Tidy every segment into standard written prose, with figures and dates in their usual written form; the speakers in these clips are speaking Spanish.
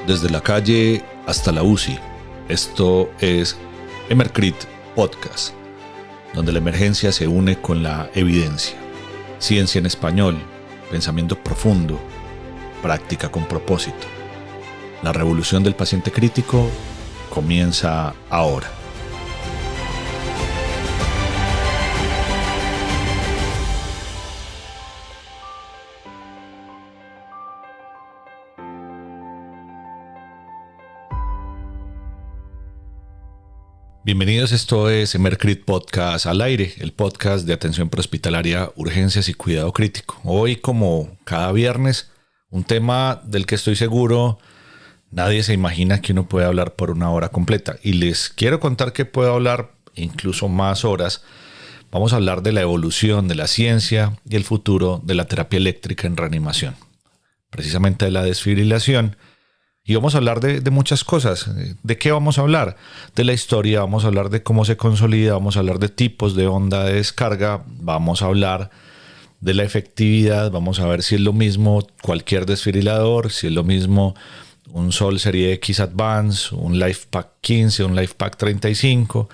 desde la calle hasta la UCI. Esto es Emercrit Podcast, donde la emergencia se une con la evidencia. Ciencia en español, pensamiento profundo, práctica con propósito. La revolución del paciente crítico comienza ahora. Bienvenidos, esto es Emercrit Podcast al aire, el podcast de atención prehospitalaria, urgencias y cuidado crítico. Hoy, como cada viernes, un tema del que estoy seguro nadie se imagina que uno puede hablar por una hora completa. Y les quiero contar que puedo hablar incluso más horas. Vamos a hablar de la evolución de la ciencia y el futuro de la terapia eléctrica en reanimación. Precisamente de la desfibrilación. Y vamos a hablar de muchas cosas. ¿De qué vamos a hablar? De la historia, vamos a hablar de cómo se consolida, vamos a hablar de tipos de onda de descarga, vamos a hablar de la efectividad, vamos a ver si es lo mismo cualquier desfibrilador, si es lo mismo un Sol Serie X Advance, un LifePak 15, un LifePak 35,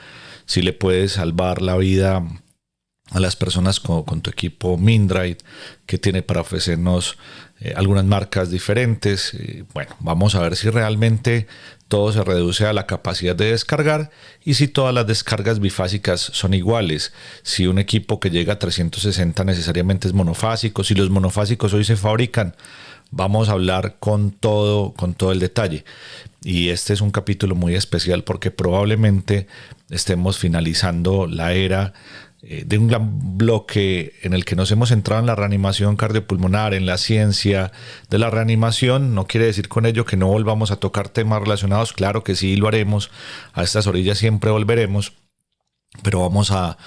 si le puedes salvar la vida a las personas con tu equipo Mindrite, que tiene para ofrecernos algunas marcas diferentes. Bueno, vamos a ver si realmente todo se reduce a la capacidad de descargar y si todas las descargas bifásicas son iguales. Si un equipo que llega a 360 necesariamente es monofásico, si los monofásicos hoy se fabrican. Vamos a hablar con todo el detalle. Y este es un capítulo muy especial porque probablemente estemos finalizando la era de un gran bloque en el que nos hemos centrado en la reanimación cardiopulmonar, en la ciencia de la reanimación. No quiere decir con ello que no volvamos a tocar temas relacionados. Claro que sí, lo haremos. A estas orillas siempre volveremos. Pero vamos a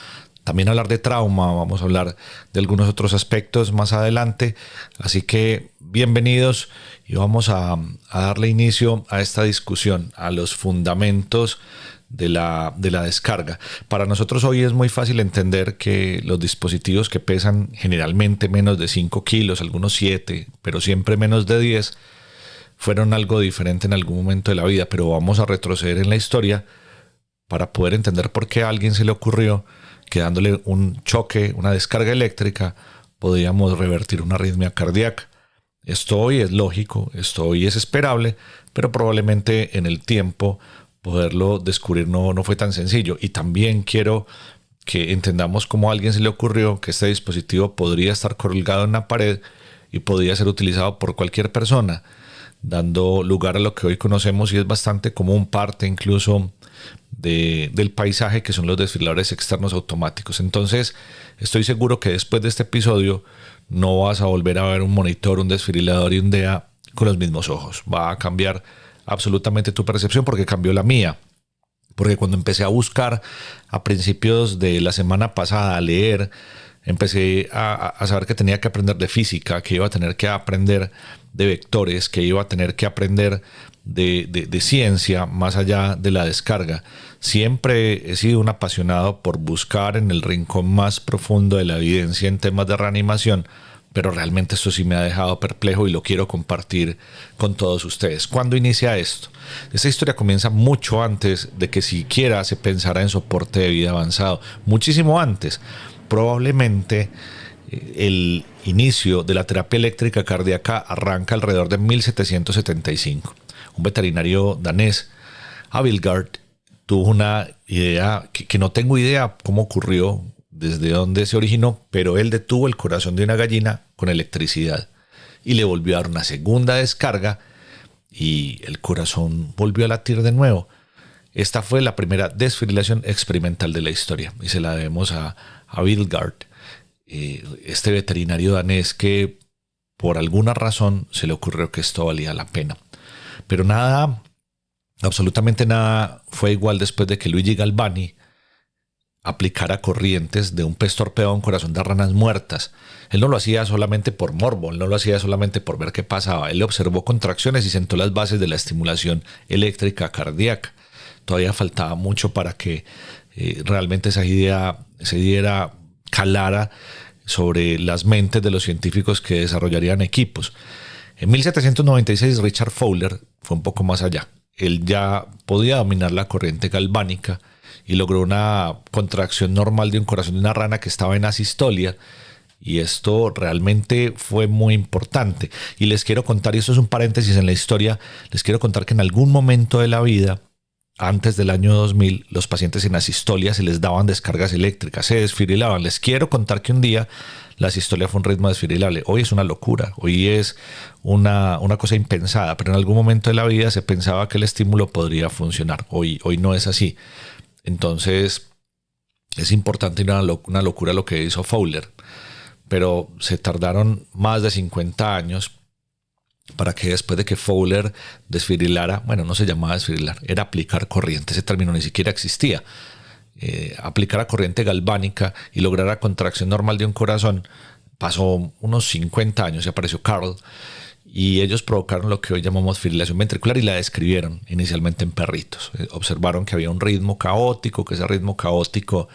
también hablar de trauma, vamos a hablar de algunos otros aspectos más adelante. Así que bienvenidos y vamos a darle inicio a esta discusión, a los fundamentos de la descarga. Para nosotros hoy es muy fácil entender que los dispositivos que pesan generalmente menos de 5 kilos, algunos 7, pero siempre menos de 10, fueron algo diferente en algún momento de la vida, pero vamos a retroceder en la historia para poder entender por qué a alguien se le ocurrió que dándole un choque, una descarga eléctrica, podíamos revertir una arritmia cardíaca. Esto hoy es lógico, esto hoy es esperable, pero probablemente en el tiempo poderlo descubrir no fue tan sencillo. Y también quiero que entendamos cómo a alguien se le ocurrió que este dispositivo podría estar colgado en la pared y podría ser utilizado por cualquier persona, dando lugar a lo que hoy conocemos y es bastante común, parte incluso del paisaje, que son los desfibriladores externos automáticos. Entonces, estoy seguro que después de este episodio no vas a volver a ver un monitor, un desfibrilador y un DEA con los mismos ojos. Va a cambiar absolutamente tu percepción porque cambió la mía. Porque cuando empecé a buscar a principios de la semana pasada, a leer, empecé a saber que tenía que aprender de física, que iba a tener que aprender de vectores, que iba a tener que aprender de ciencia más allá de la descarga. Siempre he sido un apasionado por buscar en el rincón más profundo de la evidencia en temas de reanimación, pero realmente esto sí me ha dejado perplejo y lo quiero compartir con todos ustedes. ¿Cuándo inicia esto? Esta historia comienza mucho antes de que siquiera se pensara en soporte de vida avanzado, muchísimo antes. Probablemente el inicio de la terapia eléctrica cardíaca arranca alrededor de 1775. Un veterinario danés, Abildgaard, tuvo una idea que no tengo idea cómo ocurrió, desde dónde se originó, pero él detuvo el corazón de una gallina con electricidad y le volvió a dar una segunda descarga y el corazón volvió a latir de nuevo. Esta fue la primera desfibrilación experimental de la historia y se la debemos a Abildgaard, este veterinario danés que por alguna razón se le ocurrió que esto valía la pena. Pero nada, absolutamente nada fue igual después de que Luigi Galvani aplicara corrientes de un pez torpedo a un corazón de ranas muertas. Él no lo hacía solamente por morbo, él no lo hacía solamente por ver qué pasaba. Él observó contracciones y sentó las bases de la estimulación eléctrica cardíaca. Todavía faltaba mucho para que realmente esa idea se diera, calara sobre las mentes de los científicos que desarrollarían equipos. En 1796 Richard Fowler fue un poco más allá. Él ya podía dominar la corriente galvánica y logró una contracción normal de un corazón de una rana que estaba en asistolia. Y esto realmente fue muy importante. Y les quiero contar, y esto es un paréntesis en la historia, les quiero contar que en algún momento de la vida, antes del año 2000, los pacientes en asistolia se les daban descargas eléctricas, se desfibrilaban. Les quiero contar que un día la asistolia fue un ritmo desfibrilable. Hoy es una locura, hoy es una cosa impensada, pero en algún momento de la vida se pensaba que el estímulo podría funcionar. Hoy no es así. Entonces es importante y una locura lo que hizo Fowler. Pero se tardaron más de 50 años para que después de que Fowler desfibrilara, bueno, no se llamaba desfibrilar, era aplicar corriente, ese término ni siquiera existía, aplicara corriente galvánica y lograra contracción normal de un corazón, pasó unos 50 años y apareció Carl, y ellos provocaron lo que hoy llamamos fibrilación ventricular y la describieron inicialmente en perritos. Observaron que había un ritmo caótico, que ese ritmo caótico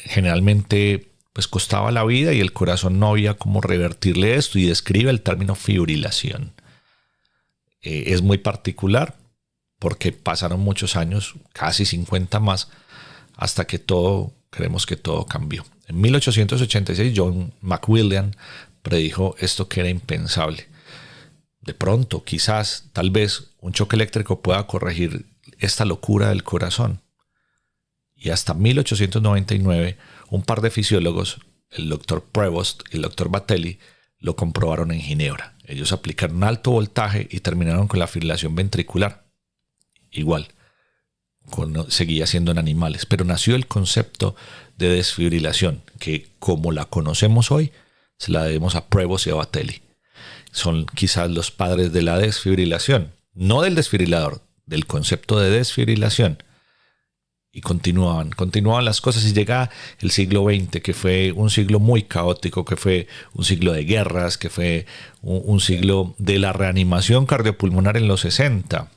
generalmente pues costaba la vida y el corazón no había cómo revertirle esto, y describe el término fibrilación. Es muy particular porque pasaron muchos años, casi 50 más, hasta que creemos que todo cambió. En 1886 John McWilliams predijo esto que era impensable. De pronto, quizás, tal vez, un choque eléctrico pueda corregir esta locura del corazón. Y hasta 1899, un par de fisiólogos, el doctor Prevost y el doctor Batelli, lo comprobaron en Ginebra. Ellos aplicaron alto voltaje y terminaron con la fibrilación ventricular. Igual, seguía siendo en animales, pero nació el concepto de desfibrilación, que como la conocemos hoy, se la debemos a Prevost y a Batelli. Son quizás los padres de la desfibrilación, no del desfibrilador, del concepto de desfibrilación. Y continuaban las cosas, y llega el siglo XX, que fue un siglo muy caótico, que fue un siglo de guerras, que fue un siglo de la reanimación cardiopulmonar en los 60,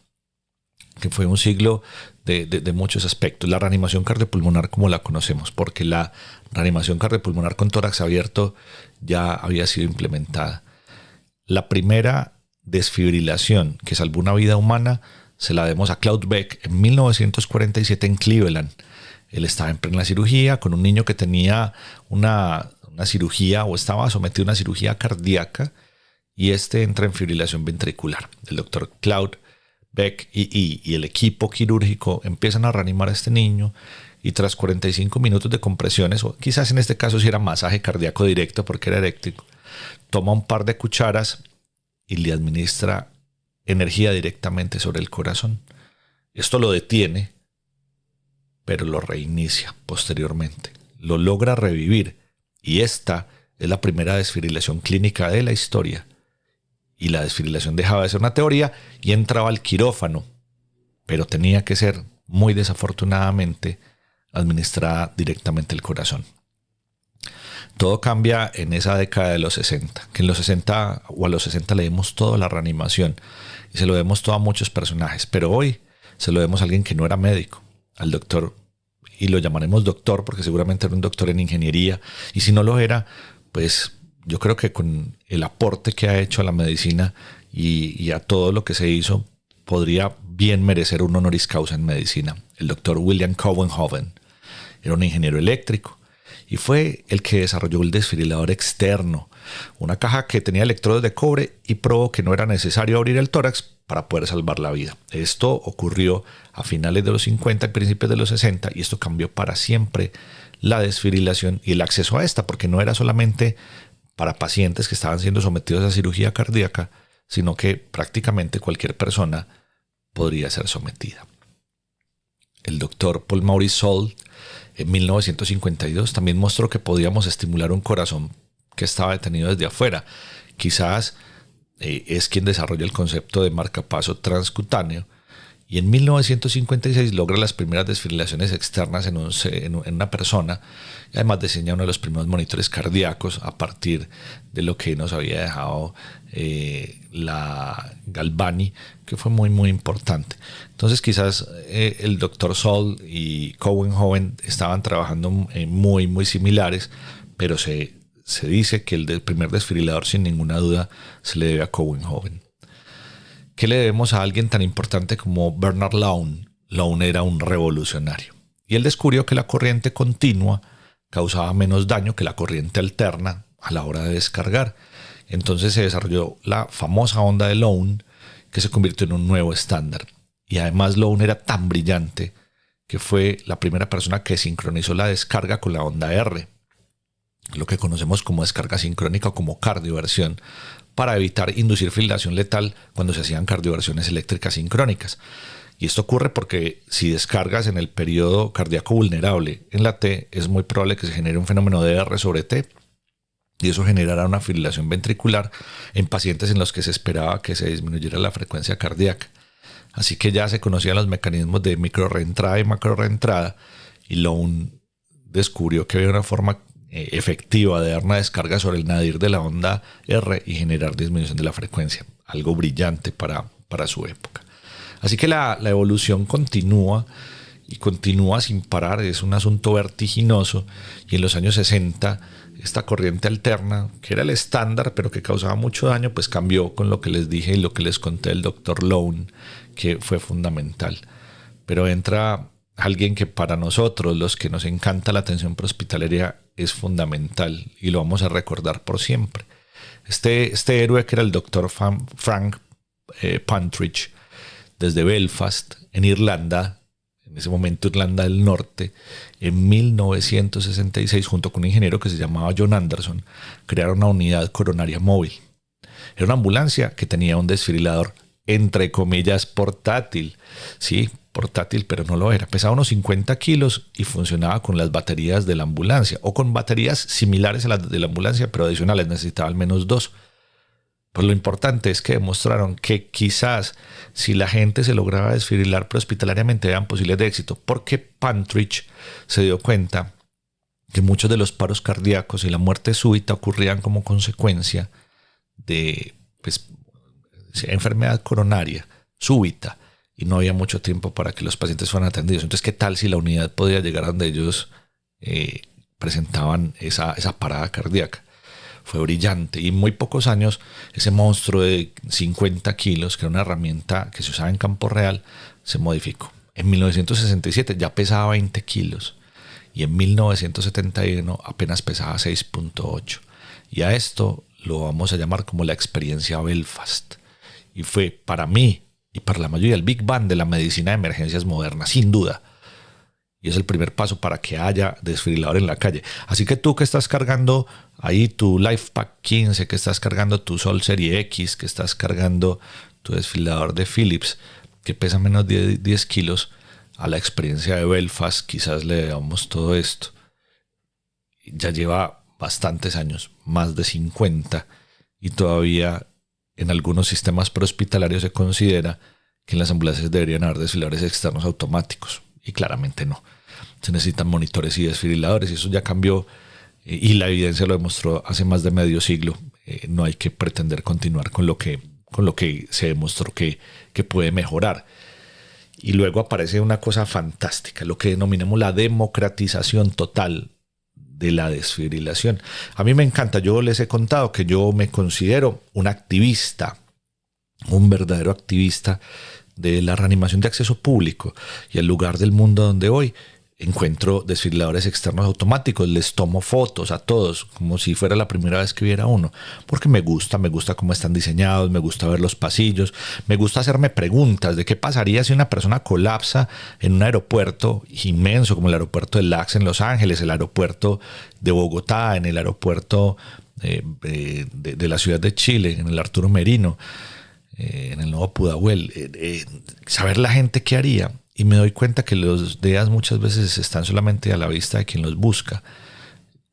que fue un siglo de muchos aspectos. La reanimación cardiopulmonar como la conocemos, porque la reanimación cardiopulmonar con tórax abierto ya había sido implementada. La primera desfibrilación que salvó una vida humana se la debemos a Claude Beck en 1947 en Cleveland. Él estaba en plena cirugía con un niño que tenía una cirugía, o estaba sometido a una cirugía cardíaca, y entra en fibrilación ventricular. El doctor Claude Beck y el equipo quirúrgico empiezan a reanimar a este niño, y tras 45 minutos de compresiones, o quizás en este caso sí era masaje cardíaco directo porque era eléctrico, toma un par de cucharas y le administra energía directamente sobre el corazón. Esto lo detiene, pero lo reinicia posteriormente. Lo logra revivir, y esta es la primera desfibrilación clínica de la historia. Y la desfibrilación dejaba de ser una teoría y entraba al quirófano, pero tenía que ser, muy desafortunadamente, administrada directamente al corazón. Todo cambia en esa década de los 60, que en los 60 o a los 60 le demos toda la reanimación y se lo demos todo a muchos personajes, pero hoy se lo demos a alguien que no era médico, al doctor, y lo llamaremos doctor porque seguramente era un doctor en ingeniería, y si no lo era, pues yo creo que con el aporte que ha hecho a la medicina y a todo lo que se hizo, podría bien merecer un honoris causa en medicina. El doctor William Cowenhoven era un ingeniero eléctrico, y fue el que desarrolló el desfibrilador externo, una caja que tenía electrodos de cobre, y probó que no era necesario abrir el tórax para poder salvar la vida. Esto ocurrió a finales de los 50 y principios de los 60, y esto cambió para siempre la desfibrilación y el acceso a esta, porque no era solamente para pacientes que estaban siendo sometidos a cirugía cardíaca, sino que prácticamente cualquier persona podría ser sometida. El doctor Paul Maurice Sold en 1952 también mostró que podíamos estimular un corazón que estaba detenido desde afuera. Quizás es quien desarrolla el concepto de marcapaso transcutáneo, y en 1956 logra las primeras desfibrilaciones externas en una persona, y además diseña uno de los primeros monitores cardíacos a partir de lo que nos había dejado la Galvani, que fue muy muy importante. Entonces quizás el Dr. Sold y Cowenhoven estaban trabajando muy muy similares, pero se se dice que el primer desfibrilador sin ninguna duda se le debe a Couwenhoven. ¿Qué le debemos a alguien tan importante como Bernard Lown? Lown era un revolucionario y él descubrió que la corriente continua causaba menos daño que la corriente alterna a la hora de descargar. Entonces se desarrolló la famosa onda de Lown, que se convirtió en un nuevo estándar. Y además Lown era tan brillante que fue la primera persona que sincronizó la descarga con la onda R, lo que conocemos como descarga sincrónica o como cardioversión, para evitar inducir fibrilación letal cuando se hacían cardioversiones eléctricas sincrónicas. Y esto ocurre porque si descargas en el periodo cardíaco vulnerable en la T, es muy probable que se genere un fenómeno de R sobre T, y eso generará una fibrilación ventricular en pacientes en los que se esperaba que se disminuyera la frecuencia cardíaca. Así que ya se conocían los mecanismos de microreentrada y macroreentrada, y Lown descubrió que había una forma efectiva de dar una descarga sobre el nadir de la onda R y generar disminución de la frecuencia. Algo brillante para su época. Así que la evolución continúa y continúa sin parar. Es un asunto vertiginoso, y en los años 60 esta corriente alterna, que era el estándar pero que causaba mucho daño, pues cambió con lo que les dije y lo que les conté del Dr. Lown, que fue fundamental. Pero entra alguien que para nosotros, los que nos encanta la atención prehospitalaria, es fundamental y lo vamos a recordar por siempre. Este héroe, que era el Dr. Frank Pantridge, desde Belfast, en Irlanda, en ese momento Irlanda del Norte, en 1966, junto con un ingeniero que se llamaba John Anderson, crearon una unidad coronaria móvil. Era una ambulancia que tenía un desfibrilador, entre comillas, portátil. Sí, portátil, pero no lo era. Pesaba unos 50 kilos y funcionaba con las baterías de la ambulancia, o con baterías similares a las de la ambulancia, pero adicionales, necesitaba al menos 2. Pues lo importante es que demostraron que quizás si la gente se lograba desfibrilar prehospitalariamente eran posibles de éxito, porque Pantridge se dio cuenta que muchos de los paros cardíacos y la muerte súbita ocurrían como consecuencia de enfermedad coronaria súbita, y no había mucho tiempo para que los pacientes fueran atendidos. Entonces, ¿qué tal si la unidad podía llegar a donde ellos presentaban esa parada cardíaca? Fue brillante, y en muy pocos años ese monstruo de 50 kilos, que era una herramienta que se usaba en campo real, se modificó. En 1967 ya pesaba 20 kilos y en 1971 apenas pesaba 6.8. Y a esto lo vamos a llamar como la experiencia Belfast. Y fue para mí y para la mayoría el Big Bang de la medicina de emergencias moderna, sin duda. Y es el primer paso para que haya desfibrilador en la calle. Así que tú que estás cargando ahí tu LifePak 15, que estás cargando tu Sol Serie X, que estás cargando tu desfibrilador de Philips, que pesa menos de 10 kilos, a la experiencia de Belfast quizás le damos todo esto. Ya lleva bastantes años, más de 50, y todavía en algunos sistemas prehospitalarios se considera que en las ambulancias deberían haber desfibriladores externos automáticos. Y claramente no. Se necesitan monitores y desfibriladores, y eso ya cambió, y la evidencia lo demostró hace más de medio siglo. No hay que pretender continuar con lo que se demostró que puede mejorar. Y luego aparece una cosa fantástica, lo que denominamos la democratización total de la desfibrilación. A mí me encanta. Yo les he contado que yo me considero un activista, un verdadero activista de la reanimación de acceso público, y el lugar del mundo donde voy encuentro desfibriladores externos automáticos. Les tomo fotos a todos como si fuera la primera vez que viera uno, porque me gusta cómo están diseñados, me gusta ver los pasillos, me gusta hacerme preguntas de qué pasaría si una persona colapsa en un aeropuerto inmenso como el aeropuerto de LAX en Los Ángeles, el aeropuerto de Bogotá, en el aeropuerto de la ciudad de Chile, en el Arturo Merino, en el nuevo Pudahuel. Saber la gente qué haría. Y me doy cuenta que los DEAs muchas veces están solamente a la vista de quien los busca.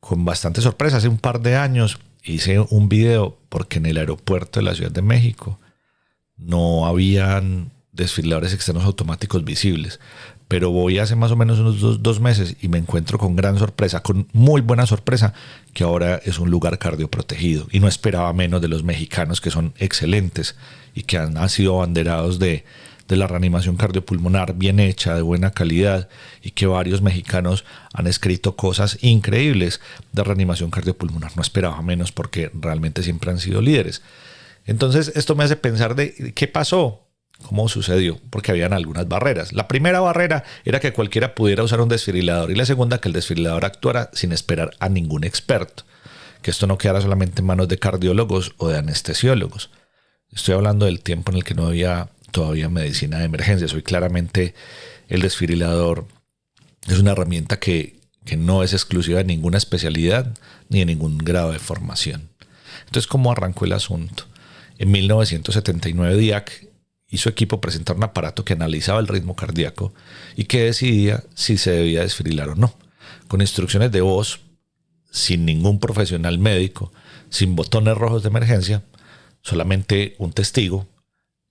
Con bastante sorpresa, hace un par de años hice un video porque en el aeropuerto de la Ciudad de México no habían desfibriladores externos automáticos visibles. Pero voy hace más o menos unos dos meses y me encuentro con gran sorpresa, con muy buena sorpresa, que ahora es un lugar cardioprotegido. Y no esperaba menos de los mexicanos, que son excelentes y que han sido abanderados de de la reanimación cardiopulmonar bien hecha, de buena calidad, y que varios mexicanos han escrito cosas increíbles de reanimación cardiopulmonar. No esperaba menos porque realmente siempre han sido líderes. Entonces esto me hace pensar de qué pasó, cómo sucedió, porque habían algunas barreras. La primera barrera era que cualquiera pudiera usar un desfibrilador, y la segunda que el desfibrilador actuara sin esperar a ningún experto, que esto no quedara solamente en manos de cardiólogos o de anestesiólogos. Estoy hablando del tiempo en el que no había todavía medicina de emergencias. Hoy claramente el desfibrilador es una herramienta que no es exclusiva de ninguna especialidad ni de ningún grado de formación. Entonces, ¿cómo arrancó el asunto? En 1979 DIAC y su equipo presentaron un aparato que analizaba el ritmo cardíaco y que decidía si se debía desfibrilar o no, con instrucciones de voz, sin ningún profesional médico, sin botones rojos de emergencia, solamente un testigo.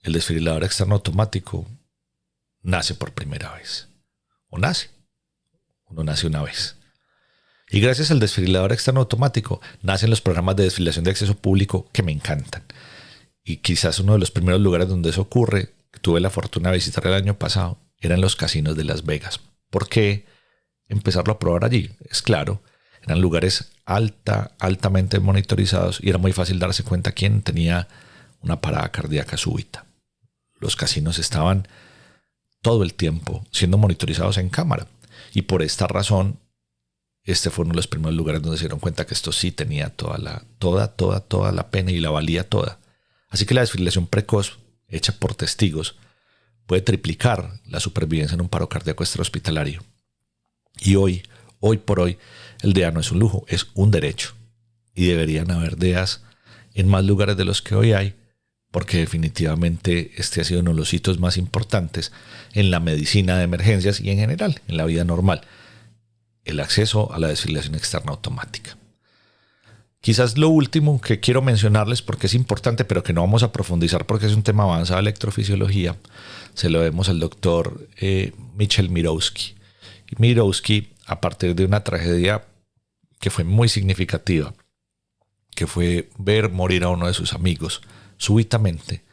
El desfibrilador externo automático nace por primera vez. O nace. Uno nace una vez. Y gracias al desfibrilador externo automático nacen los programas de desfibrilación de acceso público que me encantan. Y quizás uno de los primeros lugares donde eso ocurre, que tuve la fortuna de visitar el año pasado, eran los casinos de Las Vegas. ¿Por qué empezarlo a probar allí? Es claro, eran lugares altamente monitorizados y era muy fácil darse cuenta quién tenía una parada cardíaca súbita. Los casinos estaban todo el tiempo siendo monitorizados en cámara, y por esta razón este fue uno de los primeros lugares donde se dieron cuenta que esto sí tenía toda la pena y la valía toda. Así que la desfibrilación precoz hecha por testigos puede triplicar la supervivencia en un paro cardíaco extrahospitalario. Y hoy por hoy, el DEA no es un lujo, es un derecho. Y deberían haber DEAs en más lugares de los que hoy hay, porque definitivamente este ha sido uno de los hitos más importantes en la medicina de emergencias y en general, en la vida normal. El acceso a la desfibrilación externa automática. Quizás lo último que quiero mencionarles, porque es importante, pero que no vamos a profundizar porque es un tema avanzado de electrofisiología, se lo debemos al doctor Michel Mirowski. Mirowski, a partir de una tragedia que fue muy significativa, que fue ver morir a uno de sus amigos súbitamente,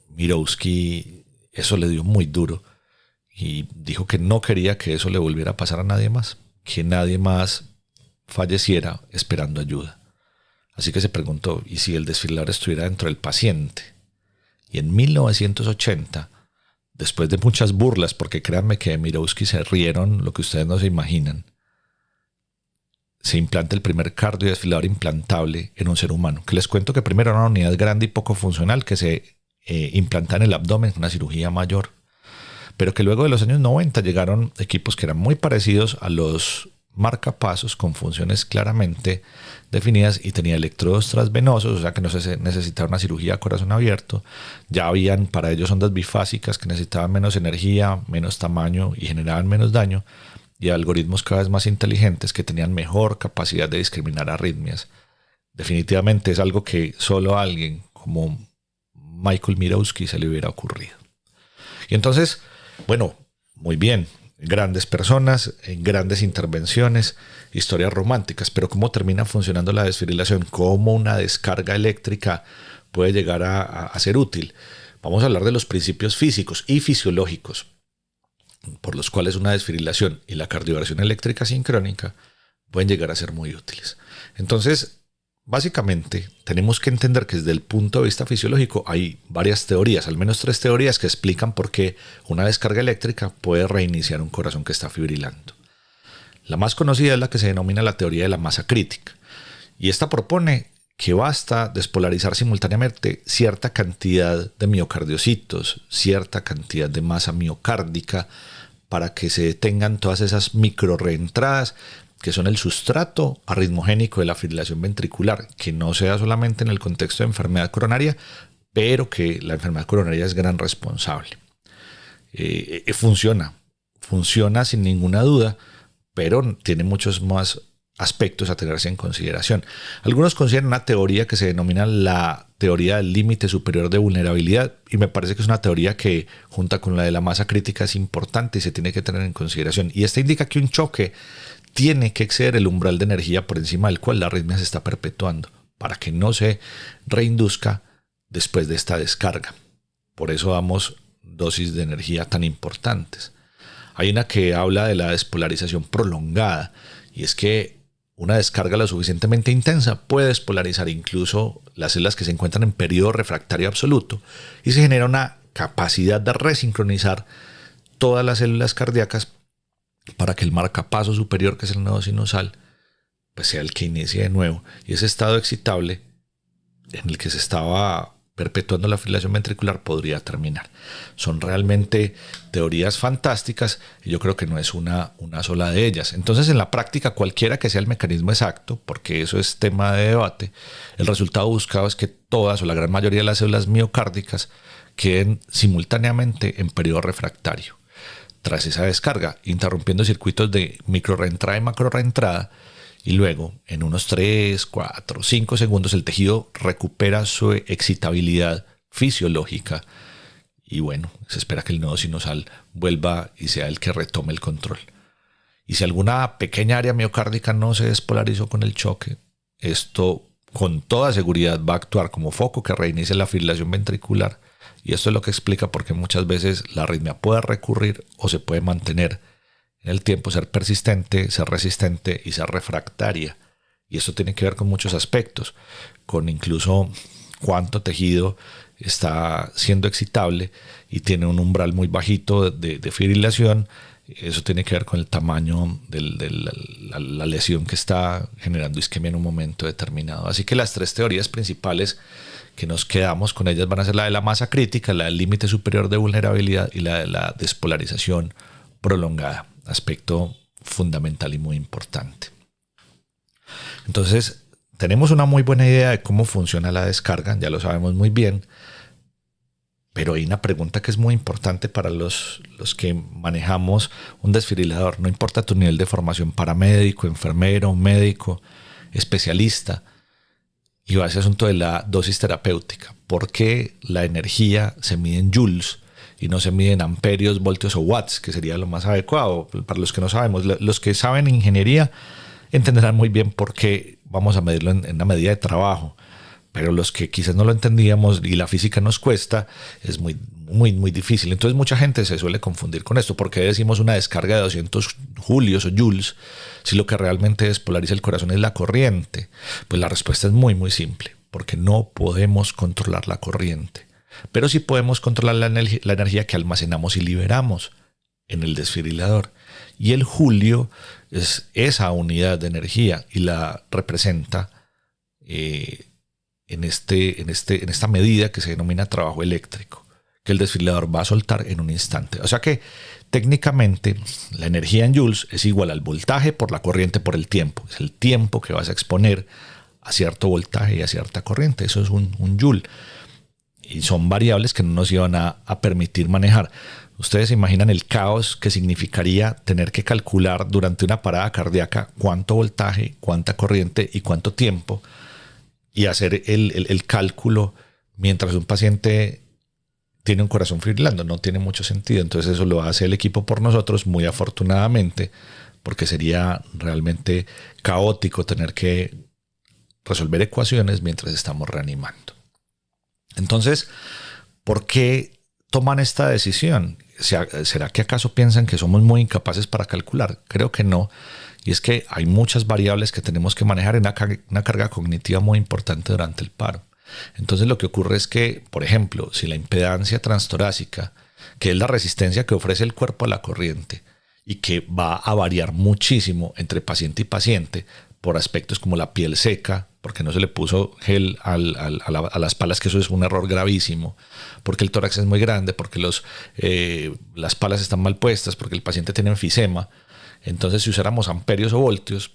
Mirowski eso le dio muy duro y dijo que no quería que eso le volviera a pasar a nadie más, que nadie más falleciera esperando ayuda. Así que se preguntó, ¿y si el desfibrilador estuviera dentro del paciente? Y en 1980, después de muchas burlas, porque créanme que de Mirowski se rieron lo que ustedes no se imaginan, se implanta el primer cardiodesfibrilador implantable en un ser humano. Que les cuento que primero era una unidad grande y poco funcional que se implanta en el abdomen, una cirugía mayor. Pero que luego de los años 90 llegaron equipos que eran muy parecidos a los marcapasos, con funciones claramente definidas, y tenía electrodos transvenosos, o sea que no se necesitaba una cirugía a corazón abierto. Ya habían para ellos ondas bifásicas que necesitaban menos energía, menos tamaño y generaban menos daño, y algoritmos cada vez más inteligentes que tenían mejor capacidad de discriminar arritmias. Definitivamente es algo que solo a alguien como Michael Mirowski se le hubiera ocurrido. Y entonces, bueno, muy bien, grandes personas, grandes intervenciones, historias románticas, pero ¿cómo termina funcionando la desfibrilación? ¿Cómo una descarga eléctrica puede llegar a ser útil? Vamos a hablar de los principios físicos y fisiológicos por los cuales una desfibrilación y la cardioversión eléctrica sincrónica pueden llegar a ser muy útiles. Entonces, básicamente, tenemos que entender que desde el punto de vista fisiológico hay varias teorías, al menos 3 teorías que explican por qué una descarga eléctrica puede reiniciar un corazón que está fibrilando. La más conocida es la que se denomina la teoría de la masa crítica, y esta propone que basta despolarizar simultáneamente cierta cantidad de miocardiocitos, cierta cantidad de masa miocárdica, para que se detengan todas esas microrreentradas que son el sustrato arritmogénico de la fibrilación ventricular, que no sea solamente en el contexto de enfermedad coronaria, pero que la enfermedad coronaria es gran responsable. Funciona sin ninguna duda, pero tiene muchos más aspectos a tenerse en consideración. Algunos consideran una teoría que se denomina la teoría del límite superior de vulnerabilidad, y me parece que es una teoría que, junto con la de la masa crítica, es importante y se tiene que tener en consideración. Y esta indica que un choque tiene que exceder el umbral de energía por encima del cual la arritmia se está perpetuando, para que no se reinduzca después de esta descarga. Por eso damos dosis de energía tan importantes. Hay una que habla de la despolarización prolongada, y es que una descarga lo suficientemente intensa puede despolarizar incluso las células que se encuentran en periodo refractario absoluto, y se genera una capacidad de resincronizar todas las células cardíacas para que el marcapaso superior, que es el nodo sinusal, pues sea el que inicie de nuevo, y ese estado excitable en el que se estaba perpetuando la fibrilación ventricular podría terminar. Son realmente teorías fantásticas, y yo creo que no es una sola de ellas. Entonces, en la práctica, cualquiera que sea el mecanismo exacto, porque eso es tema de debate, el resultado buscado es que todas o la gran mayoría de las células miocárdicas queden simultáneamente en periodo refractario tras esa descarga, interrumpiendo circuitos de microreentrada y macroreentrada, y luego en unos 3, 4, 5 segundos el tejido recupera su excitabilidad fisiológica, y bueno, se espera que el nodo sinusal vuelva y sea el que retome el control. Y si alguna pequeña área miocárdica no se despolarizó con el choque, esto con toda seguridad va a actuar como foco que reinicie la fibrilación ventricular, y esto es lo que explica por qué muchas veces la arritmia puede recurrir o se puede mantener en el tiempo, ser persistente, ser resistente y ser refractaria. Y esto tiene que ver con muchos aspectos, con incluso cuánto tejido está siendo excitable y tiene un umbral muy bajito de fibrilación. Eso tiene que ver con el tamaño de la lesión que está generando isquemia en un momento determinado. Así que las tres teorías principales que nos quedamos con ellas van a ser la de la masa crítica, la del límite superior de vulnerabilidad y la de la despolarización prolongada. Aspecto fundamental y muy importante. Entonces, tenemos una muy buena idea de cómo funciona la descarga, ya lo sabemos muy bien, pero hay una pregunta que es muy importante para los que manejamos un desfibrilador. No importa tu nivel de formación, paramédico, enfermero, médico, especialista, y va a ese asunto de la dosis terapéutica. ¿Por qué la energía se mide en joules y no se mide en amperios, voltios o watts, que sería lo más adecuado? Para los que no sabemos, los que saben ingeniería entenderán muy bien por qué vamos a medirlo en una medida de trabajo, pero los que quizás no lo entendíamos y la física nos cuesta, es muy difícil. Entonces mucha gente se suele confundir con esto. ¿Por qué decimos una descarga de 200 julios o joules si lo que realmente despolariza el corazón es la corriente? Pues la respuesta es muy simple, porque no podemos controlar la corriente, pero sí podemos controlar la energía que almacenamos y liberamos en el desfibrilador. Y el julio es esa unidad de energía y la representa en esta medida que se denomina trabajo eléctrico, que el desfibrilador va a soltar en un instante. O sea que técnicamente la energía en joules es igual al voltaje por la corriente por el tiempo. Es el tiempo que vas a exponer a cierto voltaje y a cierta corriente. Eso es un joule. Y son variables que no nos iban a permitir manejar. Ustedes se imaginan el caos que significaría tener que calcular durante una parada cardíaca cuánto voltaje, cuánta corriente y cuánto tiempo, y hacer el cálculo mientras un paciente tiene un corazón fibrilando. No tiene mucho sentido. Entonces eso lo hace el equipo por nosotros, muy afortunadamente, porque sería realmente caótico tener que resolver ecuaciones mientras estamos reanimando. Entonces, ¿por qué toman esta decisión? ¿Será que acaso piensan que somos muy incapaces para calcular? Creo que no. Y es que hay muchas variables que tenemos que manejar en una carga cognitiva muy importante durante el paro. Entonces lo que ocurre es que, por ejemplo, si la impedancia transtorácica, que es la resistencia que ofrece el cuerpo a la corriente y que va a variar muchísimo entre paciente y paciente por aspectos como la piel seca, porque no se le puso gel a las palas, que eso es un error gravísimo, porque el tórax es muy grande, porque las palas están mal puestas, porque el paciente tiene enfisema. Entonces, si usáramos amperios o voltios,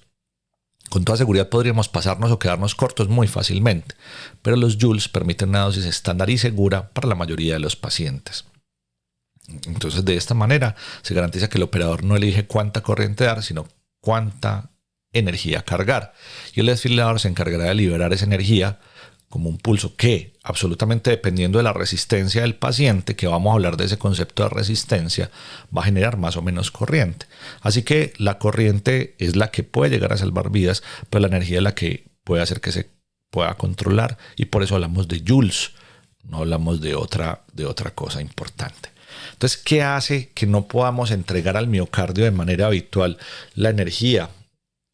con toda seguridad podríamos pasarnos o quedarnos cortos muy fácilmente, pero los joules permiten una dosis estándar y segura para la mayoría de los pacientes. Entonces, de esta manera se garantiza que el operador no elige cuánta corriente dar, sino cuánta energía cargar. Y el desfibrilador se encargará de liberar esa energía como un pulso que, absolutamente dependiendo de la resistencia del paciente, que vamos a hablar de ese concepto de resistencia, va a generar más o menos corriente. Así que la corriente es la que puede llegar a salvar vidas, pero la energía es la que puede hacer que se pueda controlar, y por eso hablamos de joules, no hablamos de otra cosa importante. Entonces, ¿qué hace que no podamos entregar al miocardio de manera habitual la energía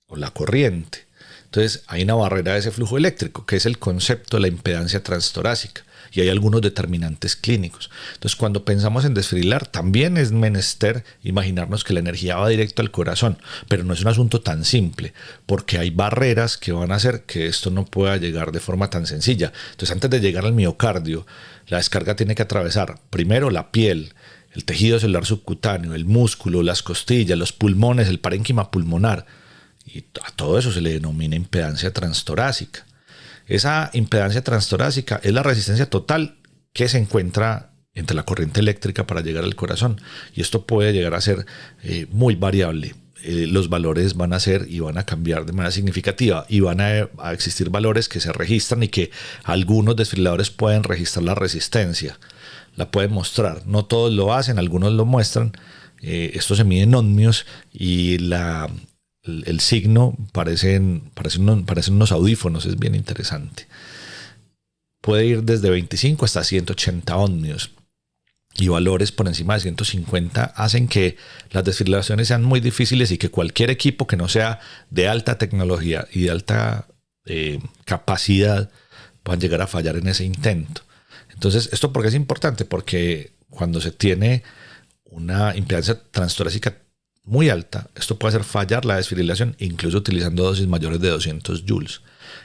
o la corriente? Entonces, hay una barrera de ese flujo eléctrico, que es el concepto de la impedancia transtorácica. Y hay algunos determinantes clínicos. Entonces, cuando pensamos en desfibrilar, también es menester imaginarnos que la energía va directo al corazón, pero no es un asunto tan simple, porque hay barreras que van a hacer que esto no pueda llegar de forma tan sencilla. Entonces, antes de llegar al miocardio, la descarga tiene que atravesar primero la piel, el tejido celular subcutáneo, el músculo, las costillas, los pulmones, el parénquima pulmonar, y a todo eso se le denomina impedancia transtorácica. Esa impedancia transtorácica es la resistencia total que se encuentra entre la corriente eléctrica para llegar al corazón. Y esto puede llegar a ser muy variable. Los valores van a ser y van a cambiar de manera significativa y van a existir valores que se registran y que algunos desfibriladores pueden registrar la resistencia. La pueden mostrar. No todos lo hacen, algunos lo muestran. Esto se mide en ohmios y el signo parecen unos audífonos, es bien interesante. Puede ir desde 25 hasta 180 ohmios y valores por encima de 150 hacen que las desfibrilaciones sean muy difíciles y que cualquier equipo que no sea de alta tecnología y de alta capacidad puedan llegar a fallar en ese intento. Entonces, ¿esto por qué es importante? Porque cuando se tiene una impedancia transtorácica muy alta, esto puede hacer fallar la desfibrilación, incluso utilizando dosis mayores de 200 joules.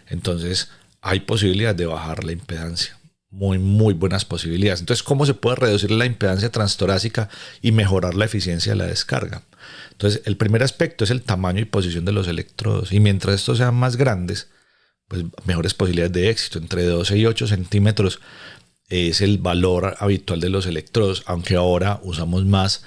Entonces, hay posibilidad de bajar la impedancia. Muy buenas posibilidades. Entonces, ¿cómo se puede reducir la impedancia transtorácica y mejorar la eficiencia de la descarga? Entonces, el primer aspecto es el tamaño y posición de los electrodos. Y mientras estos sean más grandes, pues mejores posibilidades de éxito. Entre 12 y 8 centímetros es el valor habitual de los electrodos, aunque ahora usamos más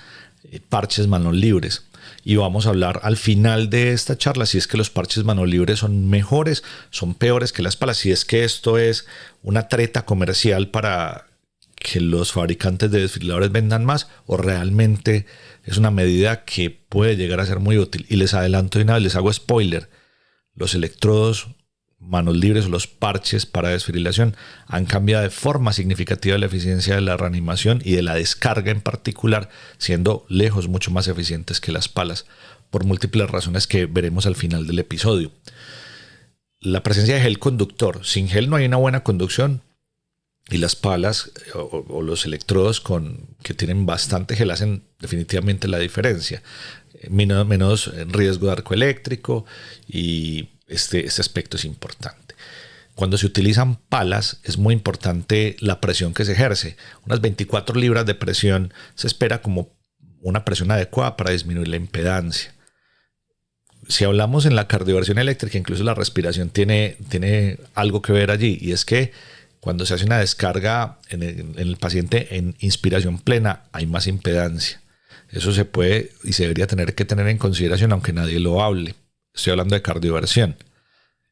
parches manos libres. Y vamos a hablar al final de esta charla si es que los parches manos libres son mejores, son peores que las palas, si es que esto es una treta comercial para que los fabricantes de desfibriladores vendan más o realmente es una medida que puede llegar a ser muy útil. Y les adelanto de una vez, les hago spoiler, los electrodos manos libres o los parches para desfibrilación han cambiado de forma significativa la eficiencia de la reanimación y de la descarga en particular, siendo lejos mucho más eficientes que las palas, por múltiples razones que veremos al final del episodio. La presencia de gel conductor. Sin gel no hay una buena conducción y las palas o los electrodos que tienen bastante gel hacen definitivamente la diferencia. Menos riesgo de arco eléctrico y este aspecto es importante. Cuando se utilizan palas es muy importante la presión que se ejerce. Unas 24 libras de presión se espera como una presión adecuada para disminuir la impedancia. Si hablamos en la cardioversión eléctrica, incluso la respiración tiene algo que ver allí, y es que cuando se hace una descarga en el paciente en inspiración plena hay más impedancia. Eso se puede y se debería tener en consideración aunque nadie lo hable. Estoy hablando de cardioversión.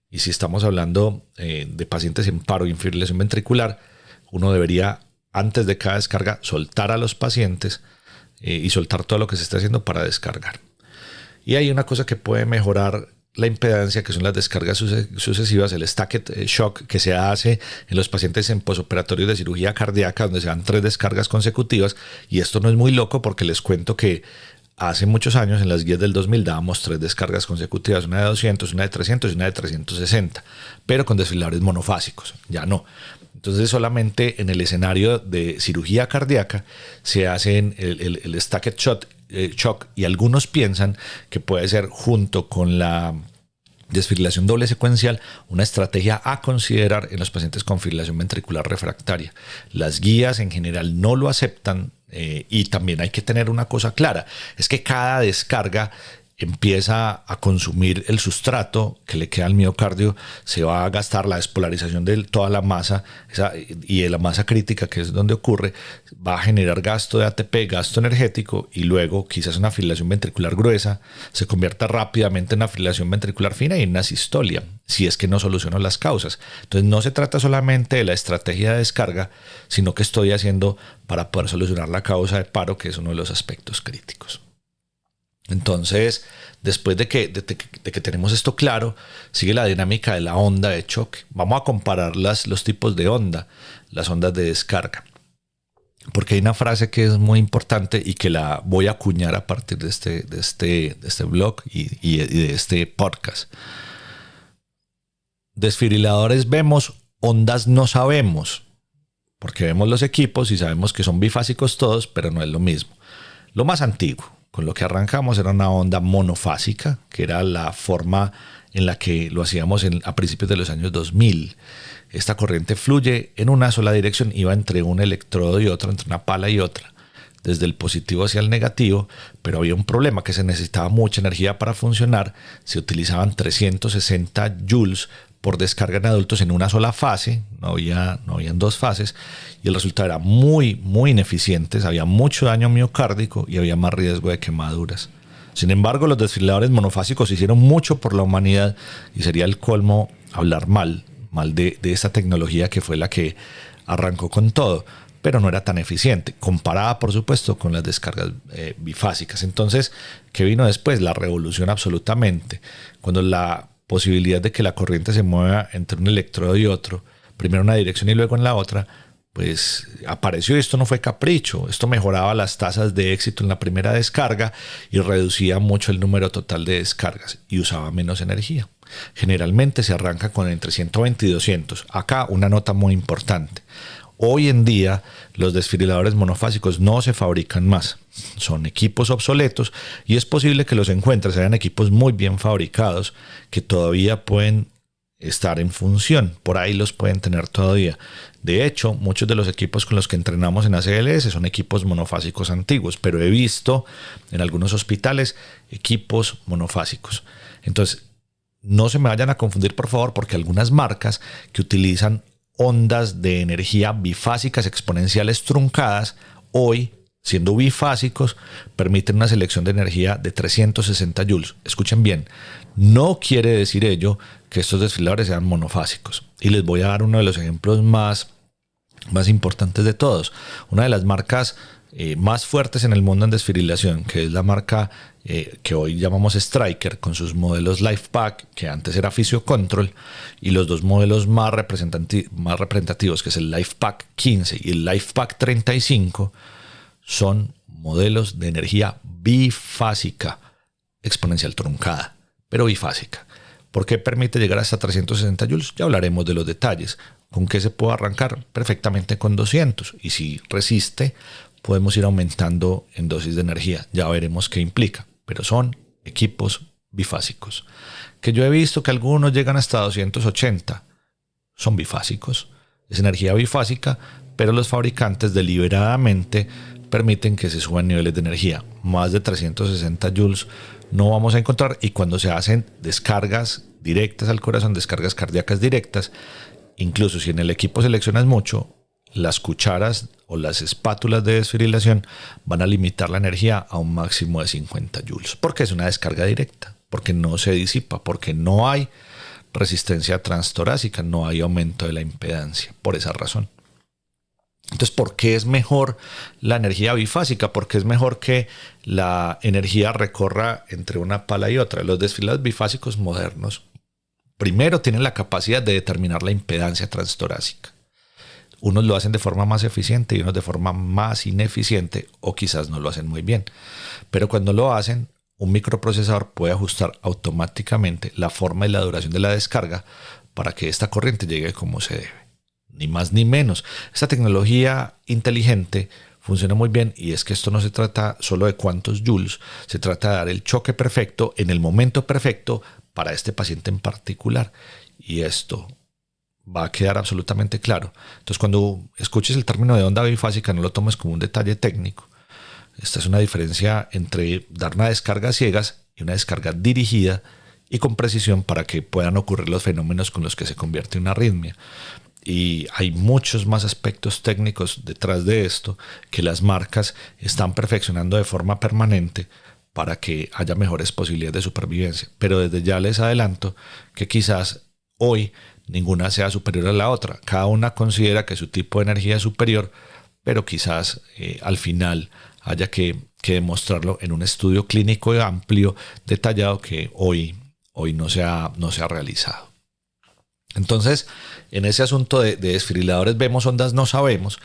Y si estamos hablando de pacientes en paro y en fibrilación ventricular, uno debería, antes de cada descarga, soltar a los pacientes y soltar todo lo que se está haciendo para descargar. Y hay una cosa que puede mejorar la impedancia, que son las descargas sucesivas, el stacked shock que se hace en los pacientes en posoperatorios de cirugía cardíaca, donde se dan 3 descargas consecutivas. Y esto no es muy loco porque les cuento que hace muchos años, en las guías del 2000, dábamos 3 descargas consecutivas, una de 200, una de 300 y una de 360, pero con desfibriladores monofásicos, ya no. Entonces solamente en el escenario de cirugía cardíaca se hacen el stacked shock y algunos piensan que puede ser junto con la desfibrilación doble secuencial una estrategia a considerar en los pacientes con fibrilación ventricular refractaria. Las guías en general no lo aceptan. Y también hay que tener una cosa clara, es que cada descarga empieza a consumir el sustrato que le queda al miocardio, se va a gastar la despolarización de toda la masa y de la masa crítica, que es donde ocurre, va a generar gasto de ATP, gasto energético, y luego quizás una fibrilación ventricular gruesa se convierta rápidamente en una fibrilación ventricular fina y en una sistolia, si es que no soluciono las causas. Entonces no se trata solamente de la estrategia de descarga, sino que estoy haciendo para poder solucionar la causa de paro, que es uno de los aspectos críticos. Entonces, después de que tenemos esto claro, sigue la dinámica de la onda de choque. Vamos a comparar los tipos de onda, las ondas de descarga. porque hay una frase que es muy importante y que la voy a acuñar a partir de este blog y de este podcast. Desfibriladores vemos, ondas no sabemos, porque vemos los equipos y sabemos que son bifásicos todos, pero no es lo mismo. Lo más antiguo, con lo que arrancamos, era una onda monofásica, que era la forma en la que lo hacíamos a principios de los años 2000. Esta corriente fluye en una sola dirección, iba entre un electrodo y otro, entre una pala y otra, desde el positivo hacia el negativo, pero había un problema, que se necesitaba mucha energía para funcionar. Se utilizaban 360 joules por descarga en adultos en una sola fase, no habían dos fases, y el resultado era muy ineficiente, había mucho daño miocárdico y había más riesgo de quemaduras. Sin embargo, los desfibriladores monofásicos hicieron mucho por la humanidad y sería el colmo hablar mal de esta tecnología que fue la que arrancó con todo, pero no era tan eficiente, comparada por supuesto con las descargas bifásicas. Entonces, ¿qué vino después? La revolución absolutamente, cuando la posibilidad de que la corriente se mueva entre un electrodo y otro, primero en una dirección y luego en la otra, pues apareció. Esto no fue capricho, esto mejoraba las tasas de éxito en la primera descarga y reducía mucho el número total de descargas y usaba menos energía. Generalmente se arranca con entre 120 y 200. Acá una nota muy importante. Hoy en día los desfibriladores monofásicos no se fabrican más. Son equipos obsoletos y es posible que los encuentres, sean equipos muy bien fabricados que todavía pueden estar en función. Por ahí los pueden tener todavía. De hecho, muchos de los equipos con los que entrenamos en ACLS son equipos monofásicos antiguos, pero he visto en algunos hospitales equipos monofásicos. Entonces, no se me vayan a confundir, por favor, porque algunas marcas que utilizan ondas de energía bifásicas exponenciales truncadas, hoy, siendo bifásicos, permiten una selección de energía de 360 joules. Escuchen bien, no quiere decir ello que estos desfibriladores sean monofásicos. Y les voy a dar uno de los ejemplos más importantes de todos. Una de las marcas más fuertes en el mundo en desfibrilación, que es la marca que hoy llamamos Stryker, con sus modelos LifePak, que antes era Physiocontrol, y los dos modelos más representativos, que es el LifePak 15 y el LifePak 35, son modelos de energía bifásica, exponencial truncada, pero bifásica. ¿Por qué permite llegar hasta 360 joules? Ya hablaremos de los detalles. ¿Con qué se puede arrancar? Perfectamente con 200. Y si resiste, podemos ir aumentando en dosis de energía. Ya veremos qué implica. Pero son equipos bifásicos. Que yo he visto que algunos llegan hasta 280. Son bifásicos. Es energía bifásica, pero los fabricantes deliberadamente permiten que se suban niveles de energía. Más de 360 joules no vamos a encontrar, y cuando se hacen descargas directas al corazón, descargas cardíacas directas, incluso si en el equipo seleccionas mucho, las cucharas o las espátulas de desfibrilación van a limitar la energía a un máximo de 50 joules, porque es una descarga directa, porque no se disipa, porque no hay resistencia transtorácica, no hay aumento de la impedancia, por esa razón. Entonces, ¿por qué es mejor la energía bifásica? ¿Por qué es mejor que la energía recorra entre una pala y otra? Los desfibriladores bifásicos modernos, primero, tienen la capacidad de determinar la impedancia transtorácica. Unos lo hacen de forma más eficiente y unos de forma más ineficiente, o quizás no lo hacen muy bien. Pero cuando lo hacen, un microprocesador puede ajustar automáticamente la forma y la duración de la descarga para que esta corriente llegue como se debe. Ni más ni menos. Esta tecnología inteligente funciona muy bien, y es que esto no se trata solo de cuántos joules, se trata de dar el choque perfecto en el momento perfecto para este paciente en particular. Y esto va a quedar absolutamente claro. Entonces, cuando escuches el término de onda bifásica, no lo tomes como un detalle técnico. Esta es una diferencia entre dar una descarga a ciegas y una descarga dirigida y con precisión para que puedan ocurrir los fenómenos con los que se convierte en una arritmia. Y hay muchos más aspectos técnicos detrás de esto que las marcas están perfeccionando de forma permanente para que haya mejores posibilidades de supervivencia. Pero desde ya les adelanto que quizás hoy ninguna sea superior a la otra. Cada una considera que su tipo de energía es superior, pero quizás al final haya que demostrarlo en un estudio clínico amplio, detallado, que hoy no se ha realizado. Entonces, en ese asunto de desfibriladores vemos, ondas no sabemos,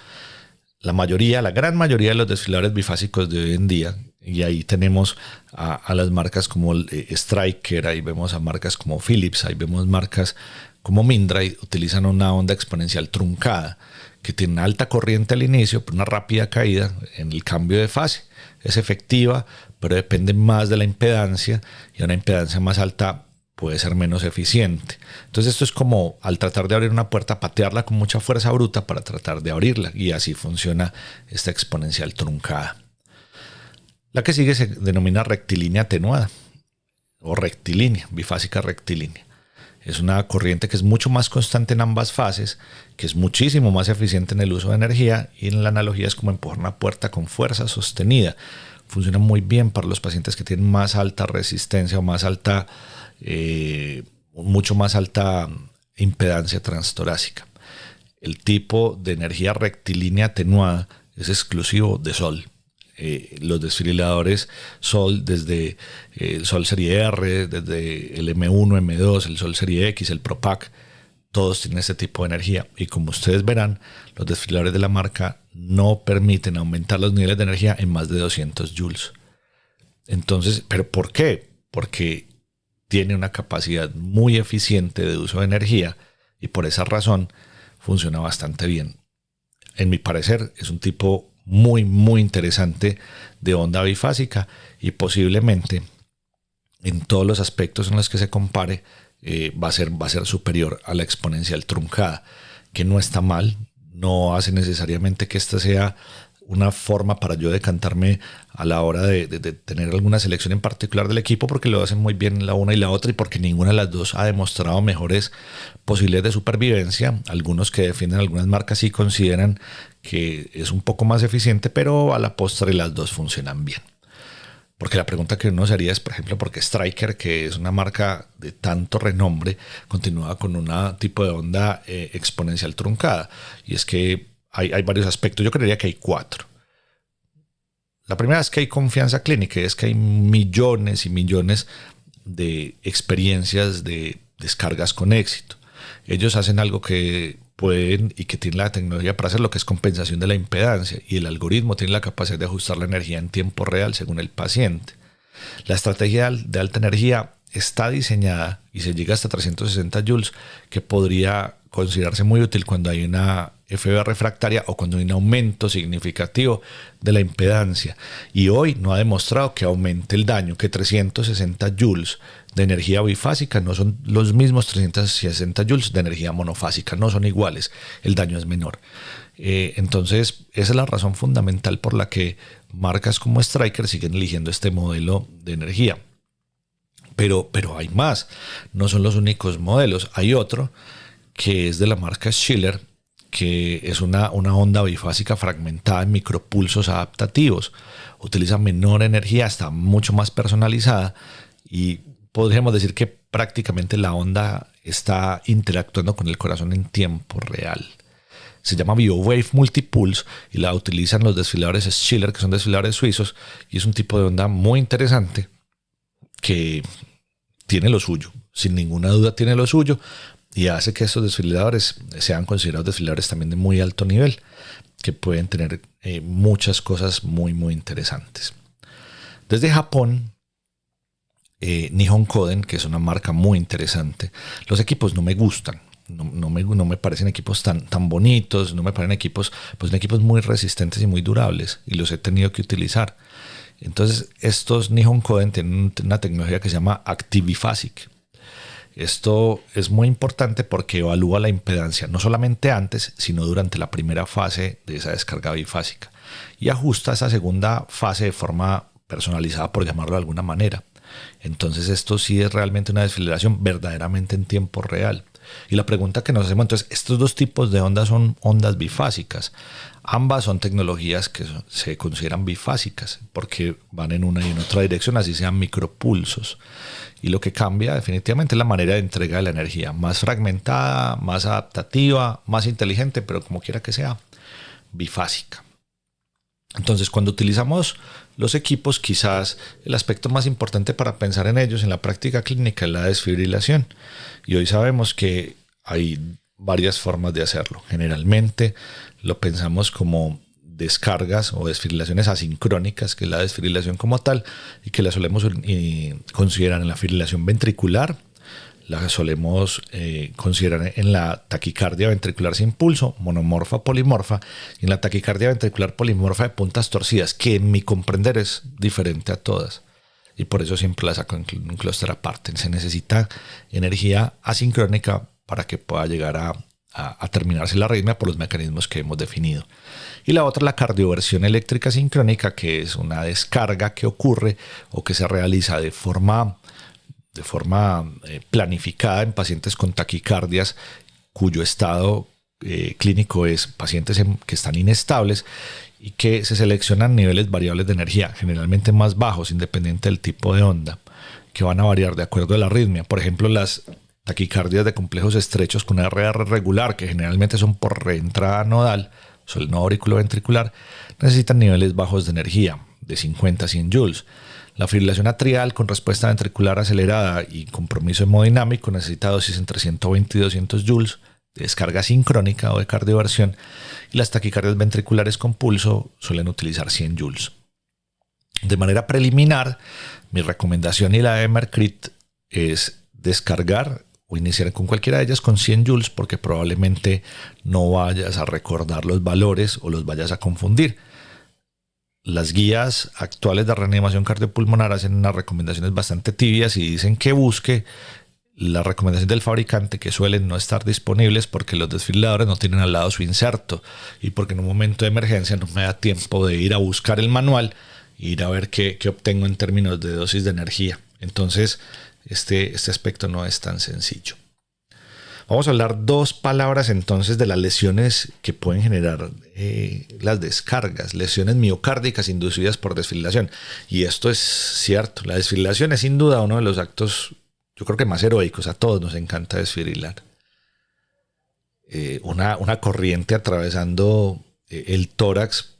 la gran mayoría de los desfibriladores bifásicos de hoy en día, y ahí tenemos a las marcas como Stryker, ahí vemos a marcas como Philips, ahí vemos marcas como Mindray, utilizan una onda exponencial truncada que tiene una alta corriente al inicio, pero una rápida caída en el cambio de fase. Es efectiva, pero depende más de la impedancia, y una impedancia más alta puede ser menos eficiente. Entonces esto es como al tratar de abrir una puerta, patearla con mucha fuerza bruta para tratar de abrirla, y así funciona esta exponencial truncada. La que sigue se denomina rectilínea atenuada o rectilínea, bifásica rectilínea. Es una corriente que es mucho más constante en ambas fases, que es muchísimo más eficiente en el uso de energía, y en la analogía es como empujar una puerta con fuerza sostenida. Funciona muy bien para los pacientes que tienen más alta resistencia o mucho más alta impedancia transtorácica. El tipo de energía rectilínea atenuada es exclusivo de Sol. Los desfibriladores Sol, desde el Sol Serie R, desde el M1, M2, el Sol Serie X, el Propac, todos tienen este tipo de energía, y como ustedes verán, los desfibriladores de la marca no permiten aumentar los niveles de energía en más de 200 joules. Entonces, ¿pero por qué? Porque tiene una capacidad muy eficiente de uso de energía, y por esa razón funciona bastante bien. En mi parecer, es un tipo muy, muy interesante de onda bifásica, y posiblemente en todos los aspectos en los que se compare va a ser superior a la exponencial truncada, que no está mal. No hace necesariamente que esta sea una forma para yo decantarme a la hora de tener alguna selección en particular del equipo, porque lo hacen muy bien la una y la otra, y porque ninguna de las dos ha demostrado mejores posibilidades de supervivencia. Algunos que defienden algunas marcas sí consideran que es un poco más eficiente, pero a la postre las dos funcionan bien. Porque la pregunta que uno se haría es, por ejemplo, ¿por qué Stryker, que es una marca de tanto renombre, continúa con un tipo de onda exponencial truncada? Y es que hay varios aspectos. Yo creería que hay 4. La primera es que hay confianza clínica, es que hay millones y millones de experiencias de descargas con éxito. Ellos hacen algo que pueden y que tienen la tecnología para hacer, lo que es compensación de la impedancia, y el algoritmo tiene la capacidad de ajustar la energía en tiempo real según el paciente. La estrategia de alta energía está diseñada y se llega hasta 360 joules, que podría considerarse muy útil cuando hay una FBA refractaria o cuando hay un aumento significativo de la impedancia. Y hoy no ha demostrado que aumente el daño, que 360 joules de energía bifásica no son los mismos 360 joules de energía monofásica, no son iguales, el daño es menor. Entonces, esa es la razón fundamental por la que marcas como Stryker siguen eligiendo este modelo de energía. Pero hay más, no son los únicos modelos. Hay otro que es de la marca Schiller, que es una onda bifásica fragmentada en micropulsos adaptativos. Utiliza menor energía, está mucho más personalizada, y podríamos decir que prácticamente la onda está interactuando con el corazón en tiempo real. Se llama BioWave Multipulse y la utilizan los desfibriladores Schiller, que son desfibriladores suizos, y es un tipo de onda muy interesante que tiene lo suyo, sin ninguna duda tiene lo suyo, y hace que estos desfibriladores sean considerados desfibriladores también de muy alto nivel, que pueden tener muchas cosas muy, muy interesantes. Desde Japón, Nihon Kohden, que es una marca muy interesante. Los equipos no me gustan, no me parecen equipos tan bonitos, no me parecen equipos muy resistentes y muy durables, y los he tenido que utilizar. Entonces, estos Nihon Kohden tienen una tecnología que se llama ActiveBifasic. Esto es muy importante porque evalúa la impedancia no solamente antes, sino durante la primera fase de esa descarga bifásica, y ajusta esa segunda fase de forma personalizada, por llamarlo de alguna manera. Entonces, esto sí es realmente una desfibrilación verdaderamente en tiempo real. Y la pregunta que nos hacemos entonces, estos dos tipos de ondas son ondas bifásicas. Ambas son tecnologías que se consideran bifásicas porque van en una y en otra dirección, así sean micropulsos. Y lo que cambia definitivamente es la manera de entrega de la energía, más fragmentada, más adaptativa, más inteligente, pero como quiera que sea, bifásica. Entonces, cuando utilizamos los equipos, quizás el aspecto más importante para pensar en ellos en la práctica clínica es la desfibrilación. Y hoy sabemos que hay varias formas de hacerlo. Generalmente lo pensamos como descargas o desfibrilaciones asincrónicas, que es la desfibrilación como tal, y que la solemos considerar en la fibrilación ventricular, la solemos considerar en la taquicardia ventricular sin pulso, monomorfa, polimorfa, y en la taquicardia ventricular polimorfa de puntas torcidas, que en mi comprender es diferente a todas. Y por eso siempre la saco en un clúster aparte. Se necesita energía asincrónica para que pueda llegar a terminarse la arritmia por los mecanismos que hemos definido. Y la otra, la cardioversión eléctrica sincrónica, que es una descarga que ocurre o que se realiza de forma planificada en pacientes con taquicardias cuyo estado clínico es pacientes que están inestables y que se seleccionan niveles variables de energía, generalmente más bajos, independiente del tipo de onda, que van a variar de acuerdo a la arritmia. Por ejemplo, las taquicardias de complejos estrechos con RR regular, que generalmente son por reentrada nodal, el nodo auriculoventricular, necesitan niveles bajos de energía, de 50 a 100 joules. La fibrilación atrial con respuesta ventricular acelerada y compromiso hemodinámico necesita dosis entre 120 y 200 joules de descarga sincrónica o de cardioversión, y las taquicardias ventriculares con pulso suelen utilizar 100 joules. De manera preliminar, mi recomendación y la de Mercrit es descargar o iniciar con cualquiera de ellas con 100 joules, porque probablemente no vayas a recordar los valores o los vayas a confundir. Las guías actuales de reanimación cardiopulmonar hacen unas recomendaciones bastante tibias y dicen que busque las recomendaciones del fabricante, que suelen no estar disponibles porque los desfibriladores no tienen al lado su inserto y porque en un momento de emergencia no me da tiempo de ir a buscar el manual e ir a ver qué obtengo en términos de dosis de energía. Entonces, este aspecto no es tan sencillo. Vamos a hablar dos palabras entonces de las lesiones que pueden generar las descargas, lesiones miocárdicas inducidas por desfibrilación. Y esto es cierto, la desfibrilación es sin duda uno de los actos, yo creo que más heroicos. A todos nos encanta desfibrilar. Una corriente atravesando el tórax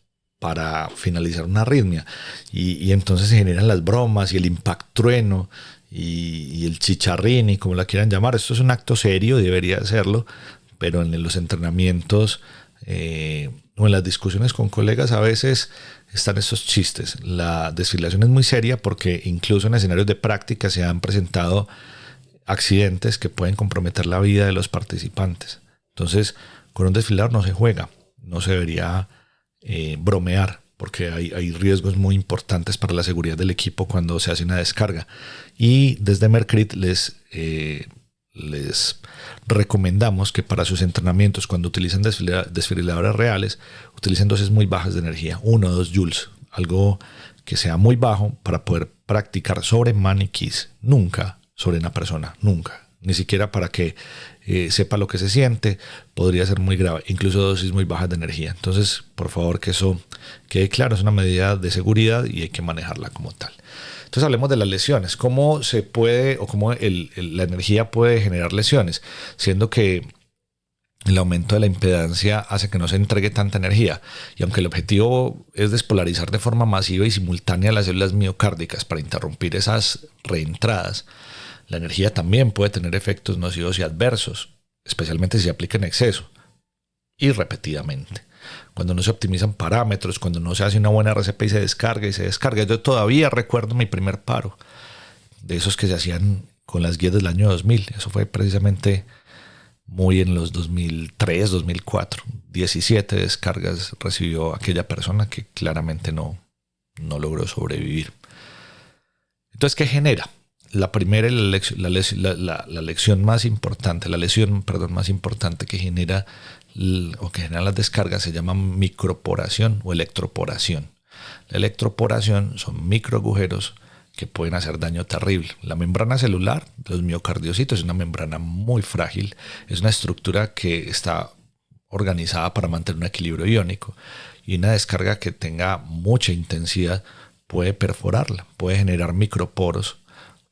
para finalizar una arritmia. Y entonces se generan las bromas y el impactrueno y el chicharrín y como la quieran llamar. Esto es un acto serio, debería serlo, pero en los entrenamientos o en las discusiones con colegas a veces están estos chistes. La desfibrilación es muy seria porque incluso en escenarios de práctica se han presentado accidentes que pueden comprometer la vida de los participantes. Entonces, con un desfibrilador no se juega, no se debería bromear, porque hay riesgos muy importantes para la seguridad del equipo cuando se hace una descarga. Y desde Mercrit les recomendamos que para sus entrenamientos, cuando utilizan desfibriladores reales, utilicen dosis muy bajas de energía, 1 o 2 joules, algo que sea muy bajo para poder practicar sobre maniquís, nunca sobre una persona, nunca. Ni siquiera para que sepa lo que se siente, podría ser muy grave, incluso dosis muy bajas de energía. Entonces, por favor, que eso quede claro, es una medida de seguridad y hay que manejarla como tal. Entonces, hablemos de las lesiones. ¿Cómo se puede o cómo la energía puede generar lesiones? Siendo que el aumento de la impedancia hace que no se entregue tanta energía. Y aunque el objetivo es despolarizar de forma masiva y simultánea las células miocárdicas para interrumpir esas reentradas, la energía también puede tener efectos nocivos y adversos, especialmente si se aplica en exceso y repetidamente. Cuando no se optimizan parámetros, cuando no se hace una buena RCP y se descarga y se descarga. Yo todavía recuerdo mi primer paro, de esos que se hacían con las guías del año 2000. Eso fue precisamente muy en los 2003, 2004. 17 descargas recibió aquella persona que claramente no logró sobrevivir. Entonces, ¿qué genera? La primera la lesión más importante que genera las descargas se llama microporación o electroporación. La electroporación son microagujeros que pueden hacer daño terrible. La membrana celular de los miocardiocitos es una membrana muy frágil, es una estructura que está organizada para mantener un equilibrio iónico, y una descarga que tenga mucha intensidad puede perforarla, puede generar microporos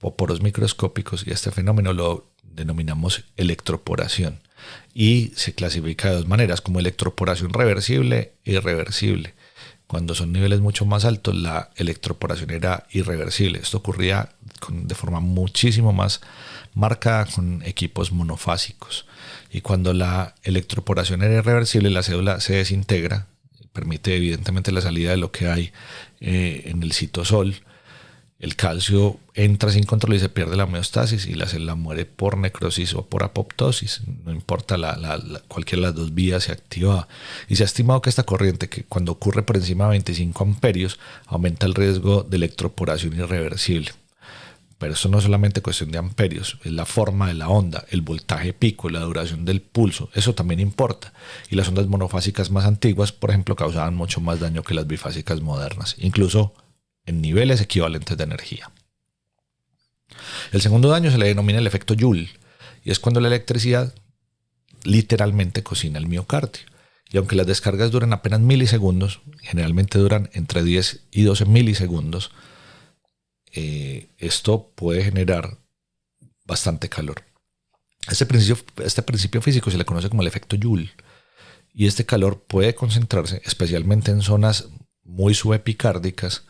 o poros microscópicos, y este fenómeno lo denominamos electroporación y se clasifica de dos maneras, como electroporación reversible e irreversible. Cuando son niveles mucho más altos, la electroporación era irreversible. Esto ocurría de forma muchísimo más marcada con equipos monofásicos, y cuando la electroporación era irreversible, la célula se desintegra, permite evidentemente la salida de lo que hay en el citosol. El calcio entra sin control y se pierde la homeostasis y la célula muere por necrosis o por apoptosis. No importa cualquiera de las dos vías se activa. Y se ha estimado que esta corriente, que cuando ocurre por encima de 25 amperios, aumenta el riesgo de electroporación irreversible. Pero esto no es solamente cuestión de amperios, es la forma de la onda, el voltaje pico, la duración del pulso, eso también importa. Y las ondas monofásicas más antiguas, por ejemplo, causaban mucho más daño que las bifásicas modernas, incluso en niveles equivalentes de energía. El segundo daño se le denomina el efecto Joule, y es cuando la electricidad literalmente cocina el miocardio. Y aunque las descargas duran apenas milisegundos, generalmente duran entre 10 y 12 milisegundos, esto puede generar bastante calor. Este principio físico se le conoce como el efecto Joule, y este calor puede concentrarse especialmente en zonas muy subepicárdicas,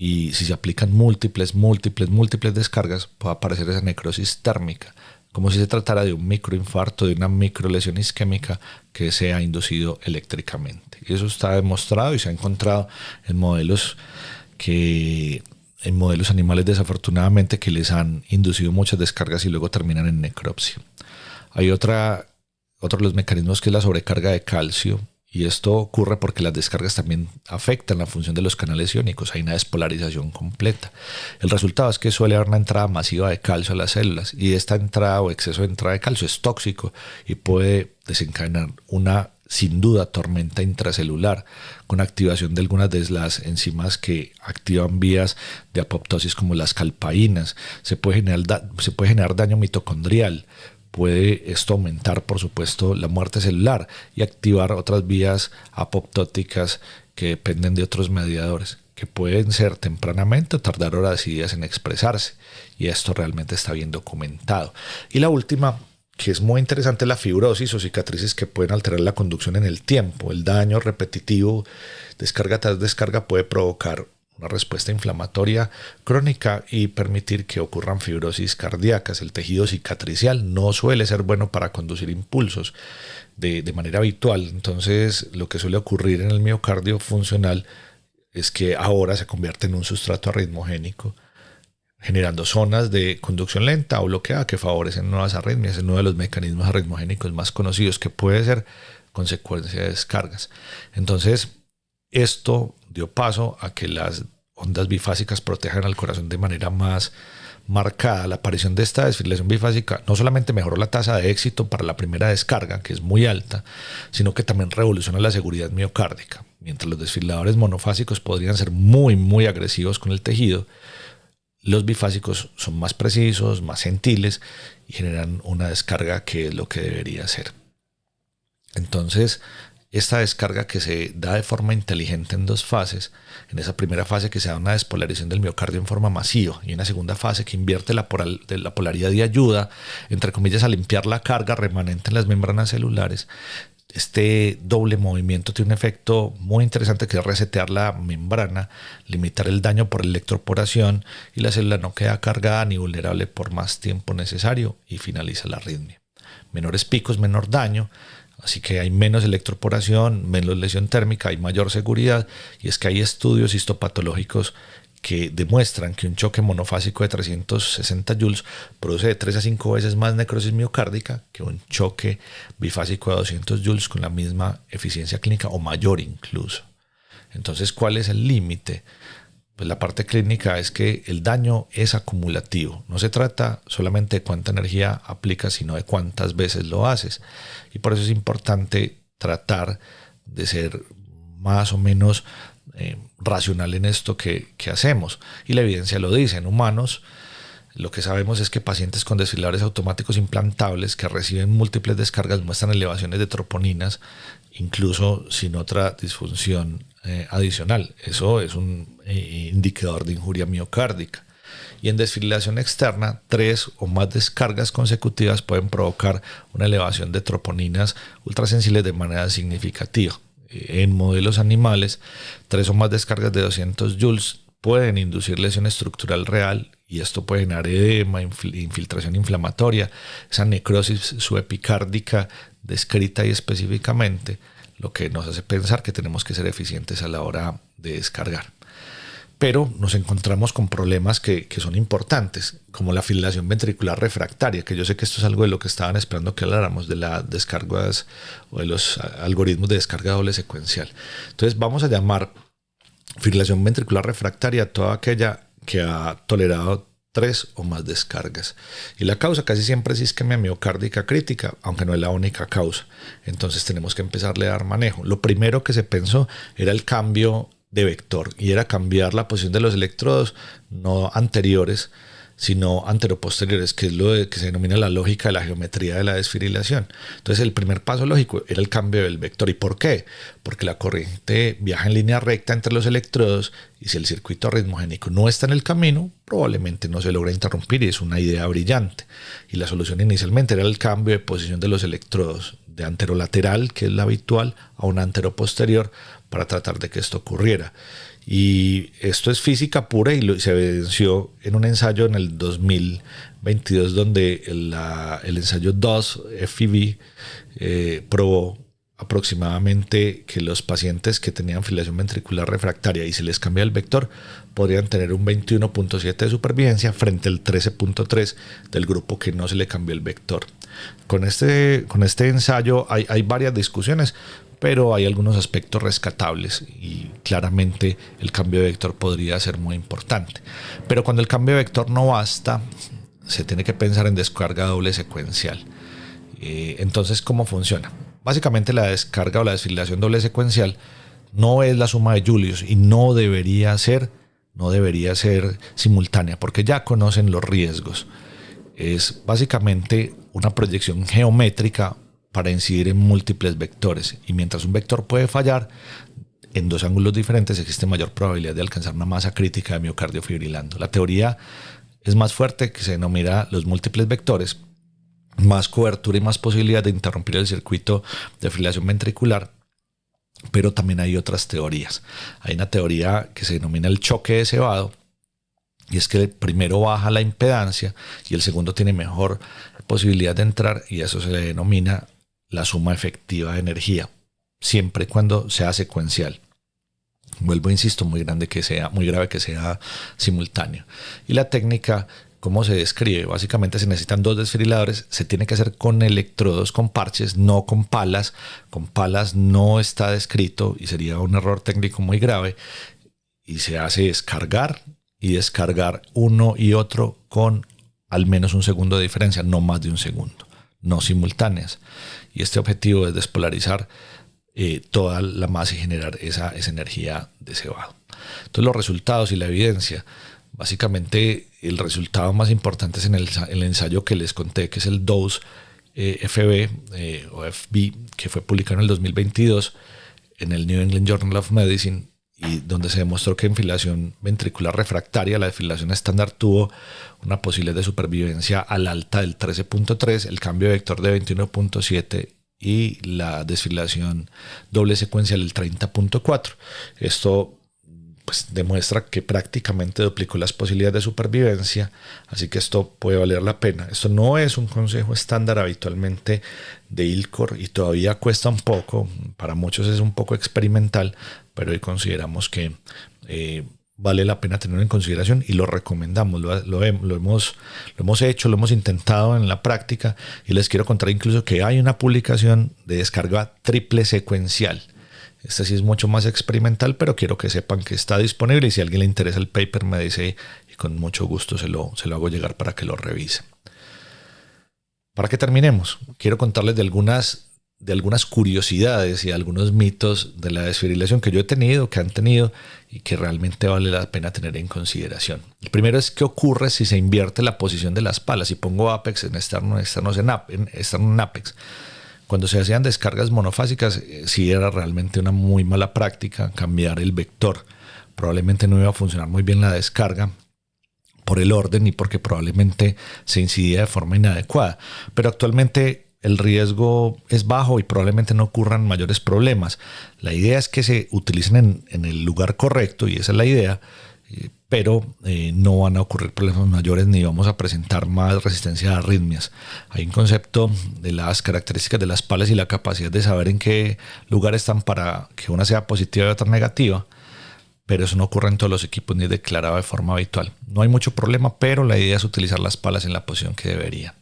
y si se aplican múltiples descargas puede aparecer esa necrosis térmica, como si se tratara de un microinfarto, de una microlesión isquémica que se ha inducido eléctricamente. Y eso está demostrado y se ha encontrado en modelos animales desafortunadamente que les han inducido muchas descargas y luego terminan en necropsia. Hay otro de los mecanismos que es la sobrecarga de calcio, y esto ocurre porque las descargas también afectan la función de los canales iónicos, hay una despolarización completa. El resultado es que suele haber una entrada masiva de calcio a las células, y esta entrada o exceso de entrada de calcio es tóxico y puede desencadenar una, sin duda, tormenta intracelular con activación de algunas de las enzimas que activan vías de apoptosis como las calpaínas. Se puede generar daño mitocondrial. Puede esto aumentar, por supuesto, la muerte celular y activar otras vías apoptóticas que dependen de otros mediadores, que pueden ser tempranamente o tardar horas y días en expresarse. Y esto realmente está bien documentado. Y la última, que es muy interesante, la fibrosis o cicatrices que pueden alterar la conducción en el tiempo. El daño repetitivo, descarga tras descarga, puede provocar una respuesta inflamatoria crónica y permitir que ocurran fibrosis cardíacas. El tejido cicatricial no suele ser bueno para conducir impulsos de manera habitual. Entonces, lo que suele ocurrir en el miocardio funcional es que ahora se convierte en un sustrato arritmogénico, generando zonas de conducción lenta o bloqueada que favorecen nuevas arritmias. Es uno de los mecanismos arritmogénicos más conocidos que puede ser consecuencia de descargas. Entonces, esto dio paso a que las ondas bifásicas protejan al corazón de manera más marcada. La aparición de esta desfibrilación bifásica no solamente mejoró la tasa de éxito para la primera descarga, que es muy alta, sino que también revoluciona la seguridad miocárdica. Mientras los desfibriladores monofásicos podrían ser muy agresivos con el tejido, los bifásicos son más precisos, más gentiles y generan una descarga que es lo que debería ser. Entonces, esta descarga que se da de forma inteligente en dos fases, en esa primera fase que se da una despolarización del miocardio en forma masiva y una segunda fase que invierte la polaridad y ayuda, entre comillas, a limpiar la carga remanente en las membranas celulares. Este doble movimiento tiene un efecto muy interesante que es resetear la membrana, limitar el daño por electroporación y la célula no queda cargada ni vulnerable por más tiempo necesario y finaliza la arritmia. Menores picos, menor daño. Así que hay menos electroporación, menos lesión térmica, hay mayor seguridad, y es que hay estudios histopatológicos que demuestran que un choque monofásico de 360 joules produce de 3 a 5 veces más necrosis miocárdica que un choque bifásico de 200 joules con la misma eficiencia clínica o mayor incluso. Entonces, ¿cuál es el límite? Pues la parte clínica es que el daño es acumulativo. No se trata solamente de cuánta energía aplicas, sino de cuántas veces lo haces. Y por eso es importante tratar de ser más o menos racional en esto que hacemos. Y la evidencia lo dice. En humanos, lo que sabemos es que pacientes con desfibriladores automáticos implantables que reciben múltiples descargas muestran elevaciones de troponinas, incluso sin otra disfunción adicional. Eso es un indicador de injuria miocárdica. Y en desfibrilación externa, 3 o más descargas consecutivas pueden provocar una elevación de troponinas ultrasensibles de manera significativa. En modelos animales, 3 o más descargas de 200 joules pueden inducir lesión estructural real y esto puede generar edema, infiltración inflamatoria, esa necrosis subepicárdica descrita y específicamente, lo que nos hace pensar que tenemos que ser eficientes a la hora de descargar. Pero nos encontramos con problemas que son importantes, como la fibrilación ventricular refractaria, que yo sé que esto es algo de lo que estaban esperando que habláramos, de las descargas o de los algoritmos de descarga doble secuencial. Entonces vamos a llamar fibrilación ventricular refractaria a toda aquella que ha tolerado 3 o más descargas. Y la causa casi siempre es isquemia miocárdica crítica, aunque no es la única causa. Entonces tenemos que empezarle a dar manejo. Lo primero que se pensó era el cambio de vector, y era cambiar la posición de los electrodos, no anteriores, sino anteroposteriores, que es lo que se denomina la lógica de la geometría de la desfibrilación. Entonces el primer paso lógico era el cambio del vector. ¿Y por qué? Porque la corriente viaja en línea recta entre los electrodos, y si el circuito arritmogénico no está en el camino, probablemente no se logra interrumpir, y es una idea brillante. Y la solución inicialmente era el cambio de posición de los electrodos, de anterolateral, que es la habitual, a una anteroposterior, para tratar de que esto ocurriera. Y esto es física pura, y se evidenció en un ensayo en el 2022 donde el ensayo DOS-FIV probó aproximadamente que los pacientes que tenían fibrilación ventricular refractaria y se les cambia el vector podrían tener un 21.7 de supervivencia frente al 13.3 del grupo que no se le cambió el vector. Con este ensayo hay varias discusiones, pero hay algunos aspectos rescatables y claramente el cambio de vector podría ser muy importante. Pero cuando el cambio de vector no basta, se tiene que pensar en descarga doble secuencial. Entonces, ¿cómo funciona? Básicamente la descarga o la desfibrilación doble secuencial no es la suma de Julius y no debería ser simultánea, porque ya conocen los riesgos. Es básicamente una proyección geométrica para incidir en múltiples vectores, y mientras un vector puede fallar en 2 ángulos diferentes, existe mayor probabilidad de alcanzar una masa crítica de miocardio fibrilando. La teoría es más fuerte, que se denomina los múltiples vectores, más cobertura y más posibilidad de interrumpir el circuito de fibrilación ventricular. Pero también hay otras teorías. Hay una teoría que se denomina el choque de cebado, y es que el primero baja la impedancia y el segundo tiene mejor posibilidad de entrar, y eso se le denomina la suma efectiva de energía, siempre y cuando sea secuencial. Vuelvo, insisto, muy grave que sea simultáneo. Y la técnica, ¿cómo se describe? Básicamente se necesitan 2 desfibriladores, se tiene que hacer con electrodos, con parches, no con palas. Con palas no está descrito y sería un error técnico muy grave, y se hace descargar y descargar uno y otro con al menos 1 segundo de diferencia, no más de 1 segundo, no simultáneas. Y este objetivo es despolarizar toda la masa y generar esa energía de cebado. Entonces los resultados y la evidencia, básicamente el resultado más importante es en el ensayo que les conté, que es el DOSE-FB o FB, que fue publicado en el 2022 en el New England Journal of Medicine, y donde se demostró que en fibrilación ventricular refractaria la desfibrilación estándar tuvo una posibilidad de supervivencia al alta del 13.3, el cambio de vector de 21.7 y la desfibrilación doble secuencial el 30.4. Esto pues demuestra que prácticamente duplicó las posibilidades de supervivencia, así que esto puede valer la pena. Esto no es un consejo estándar habitualmente de ILCOR y todavía cuesta un poco, para muchos es un poco experimental, pero hoy consideramos que vale la pena tenerlo en consideración y lo recomendamos, lo hemos hecho, lo hemos intentado en la práctica, y les quiero contar incluso que hay una publicación de descarga triple secuencial. Este sí es mucho más experimental, pero quiero que sepan que está disponible, y si a alguien le interesa el paper me dice y con mucho gusto se lo hago llegar para que lo revise. Para que terminemos, quiero contarles de algunas curiosidades y algunos mitos de la desfibrilación que yo he tenido, que han tenido y que realmente vale la pena tener en consideración. El primero es qué ocurre si se invierte la posición de las palas. Si pongo apex en externo en apex. Cuando se hacían descargas monofásicas, sí era realmente una muy mala práctica cambiar el vector. Probablemente no iba a funcionar muy bien la descarga por el orden y porque probablemente se incidía de forma inadecuada. Pero actualmente el riesgo es bajo y probablemente no ocurran mayores problemas. La idea es que se utilicen en el lugar correcto, y esa es la idea. pero no van a ocurrir problemas mayores ni vamos a presentar más resistencia a arritmias. Hay un concepto de las características de las palas y la capacidad de saber en qué lugar están para que una sea positiva y otra negativa, pero eso no ocurre en todos los equipos ni es declarado de forma habitual. No hay mucho problema, pero la idea es utilizar las palas en la posición que deberían.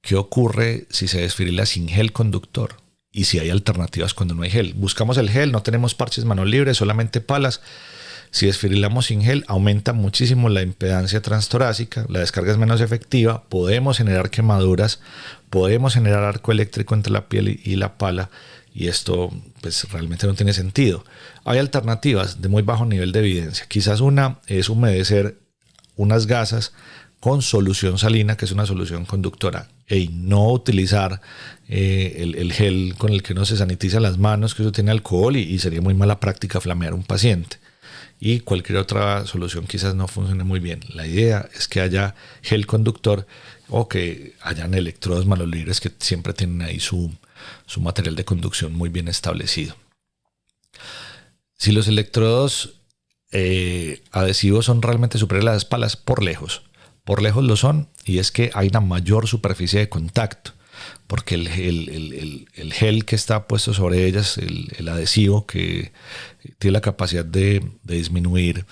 ¿Qué ocurre si se desfibila sin gel conductor? Y si hay alternativas cuando no hay gel. Buscamos el gel, no tenemos parches manos libres, solamente palas. Si desfibrilamos sin gel, aumenta muchísimo la impedancia transtorácica, la descarga es menos efectiva, podemos generar quemaduras, podemos generar arco eléctrico entre la piel y la pala, y esto pues realmente no tiene sentido. Hay alternativas de muy bajo nivel de evidencia. Quizás una es humedecer unas gasas con solución salina, que es una solución conductora, y no utilizar el gel con el que uno se sanitiza las manos, que eso tiene alcohol y sería muy mala práctica flamear a un paciente. Y cualquier otra solución quizás no funcione muy bien. La idea es que haya gel conductor o que hayan electrodos manos libres que siempre tienen ahí su material de conducción muy bien establecido. Si los electrodos adhesivos son realmente superiores a las palas, por lejos lo son, y es que hay una mayor superficie de contacto, porque el gel que está puesto sobre ellas, el adhesivo que tiene la capacidad de disminuir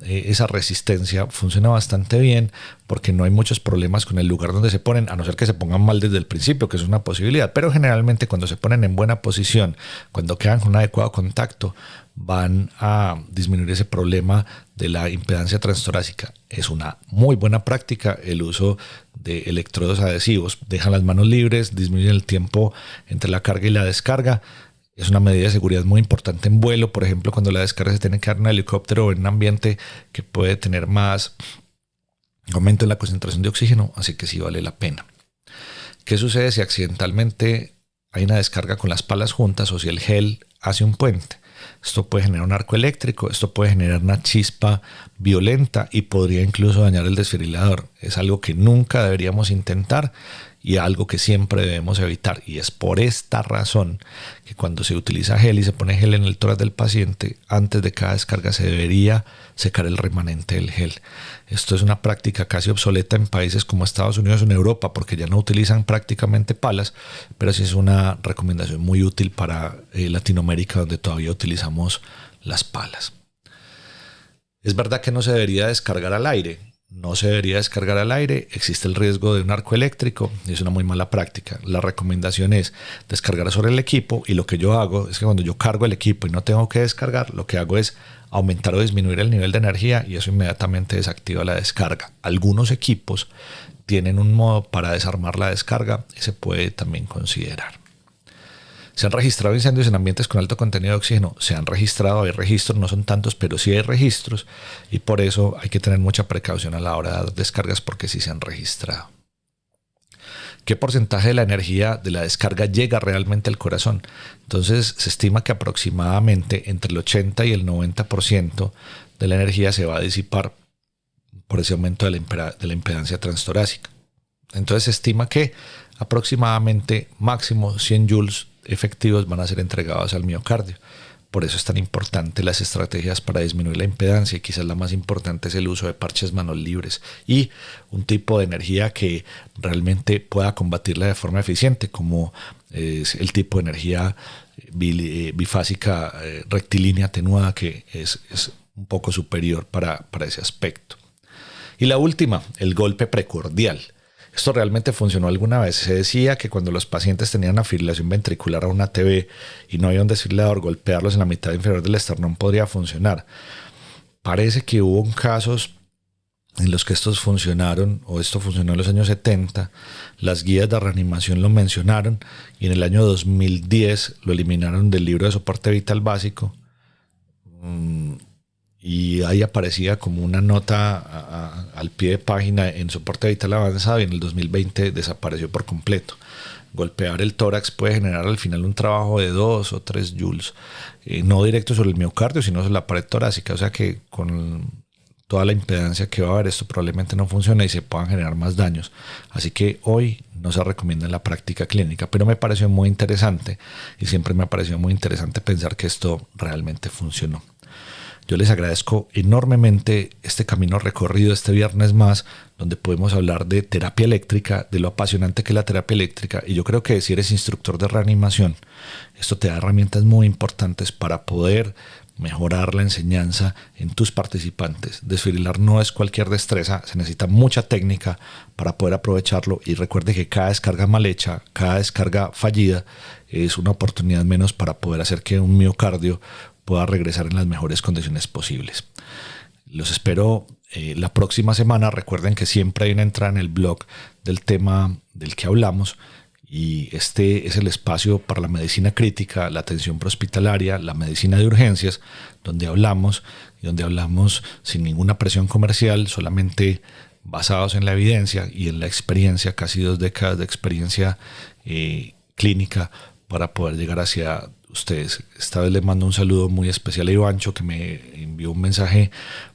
esa resistencia, funciona bastante bien porque no hay muchos problemas con el lugar donde se ponen, a no ser que se pongan mal desde el principio, que es una posibilidad, pero generalmente cuando se ponen en buena posición, cuando quedan con un adecuado contacto, van a disminuir ese problema de la impedancia transtorácica. Es una muy buena práctica el uso de electrodos adhesivos. Dejan las manos libres, disminuyen el tiempo entre la carga y la descarga. Es una medida de seguridad muy importante en vuelo, por ejemplo, cuando la descarga se tiene que dar en un helicóptero o en un ambiente que puede tener más aumento en la concentración de oxígeno, así que sí vale la pena. ¿Qué sucede si accidentalmente hay una descarga con las palas juntas o si el gel hace un puente? Esto puede generar un arco eléctrico, esto puede generar una chispa violenta y podría incluso dañar el desfibrilador. Es algo que nunca deberíamos intentar y algo que siempre debemos evitar. Y es por esta razón que cuando se utiliza gel y se pone gel en el tórax del paciente, antes de cada descarga se debería secar el remanente del gel. Esto es una práctica casi obsoleta en países como Estados Unidos o en Europa, porque ya no utilizan prácticamente palas, pero sí es una recomendación muy útil para Latinoamérica, donde todavía utilizamos las palas. Es verdad que no se debería descargar al aire. No se debería descargar al aire, existe el riesgo de un arco eléctrico y es una muy mala práctica. La recomendación es descargar sobre el equipo, y lo que yo hago es que cuando yo cargo el equipo y no tengo que descargar, lo que hago es aumentar o disminuir el nivel de energía y eso inmediatamente desactiva la descarga. Algunos equipos tienen un modo para desarmar la descarga y se puede también considerar. ¿Se han registrado incendios en ambientes con alto contenido de oxígeno? Se han registrado, hay registros, no son tantos, pero sí hay registros y por eso hay que tener mucha precaución a la hora de dar descargas porque sí se han registrado. ¿Qué porcentaje de la energía de la descarga llega realmente al corazón? Entonces se estima que aproximadamente entre el 80 y el 90% de la energía se va a disipar por ese aumento de la impedancia transtorácica. Entonces se estima que aproximadamente máximo 100 joules efectivos van a ser entregados al miocardio. Por eso es tan importante las estrategias para disminuir la impedancia, y quizás la más importante es el uso de parches manos libres y un tipo de energía que realmente pueda combatirla de forma eficiente, como es el tipo de energía bifásica rectilínea atenuada, que es un poco superior para ese aspecto. Y la última, el golpe precordial. Esto realmente funcionó alguna vez. Se decía que cuando los pacientes tenían una fibrilación ventricular o una ATV y no había un desfibrilador, golpearlos en la mitad inferior del esternón podría funcionar. Parece que hubo casos en los que estos funcionaron, o esto funcionó en los años 70. Las guías de reanimación lo mencionaron y en el año 2010 lo eliminaron del libro de soporte vital básico. Y ahí aparecía como una nota al pie de página en soporte vital avanzado, y en el 2020 desapareció por completo. Golpear el tórax puede generar al final un trabajo de 2 o 3 joules, no directo sobre el miocardio, sino sobre la pared torácica, o sea que con toda la impedancia que va a haber, esto probablemente no funcione y se puedan generar más daños. Así que hoy no se recomienda en la práctica clínica, pero me pareció muy interesante y siempre me ha parecido muy interesante pensar que esto realmente funcionó. Yo les agradezco enormemente este camino recorrido este viernes más, donde podemos hablar de terapia eléctrica, de lo apasionante que es la terapia eléctrica. Y yo creo que si eres instructor de reanimación, esto te da herramientas muy importantes para poder mejorar la enseñanza en tus participantes. Desfibrilar no es cualquier destreza, se necesita mucha técnica para poder aprovecharlo, y recuerde que cada descarga mal hecha, cada descarga fallida es una oportunidad menos para poder hacer que un miocardio pueda regresar en las mejores condiciones posibles. Los espero la próxima semana. Recuerden que siempre hay una entrada en el blog del tema del que hablamos, y este es el espacio para la medicina crítica, la atención prehospitalaria, la medicina de urgencias, donde hablamos sin ninguna presión comercial, solamente basados en la evidencia y en la experiencia, casi 2 décadas de experiencia clínica, para poder llegar hacia ustedes. Esta vez les mando un saludo muy especial a Ivancho, que me envió un mensaje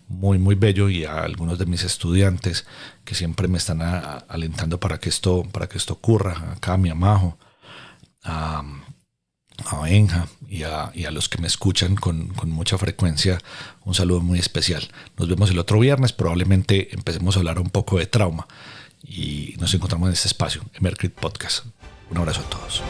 muy muy bello, y a algunos de mis estudiantes que siempre me están alentando para que esto ocurra. Acá a mi Amajo, a Benja y a los que me escuchan con mucha frecuencia, un saludo muy especial. Nos vemos el otro viernes. Probablemente empecemos a hablar un poco de trauma, y nos encontramos en este espacio, Emercrit Podcast. Un abrazo a todos.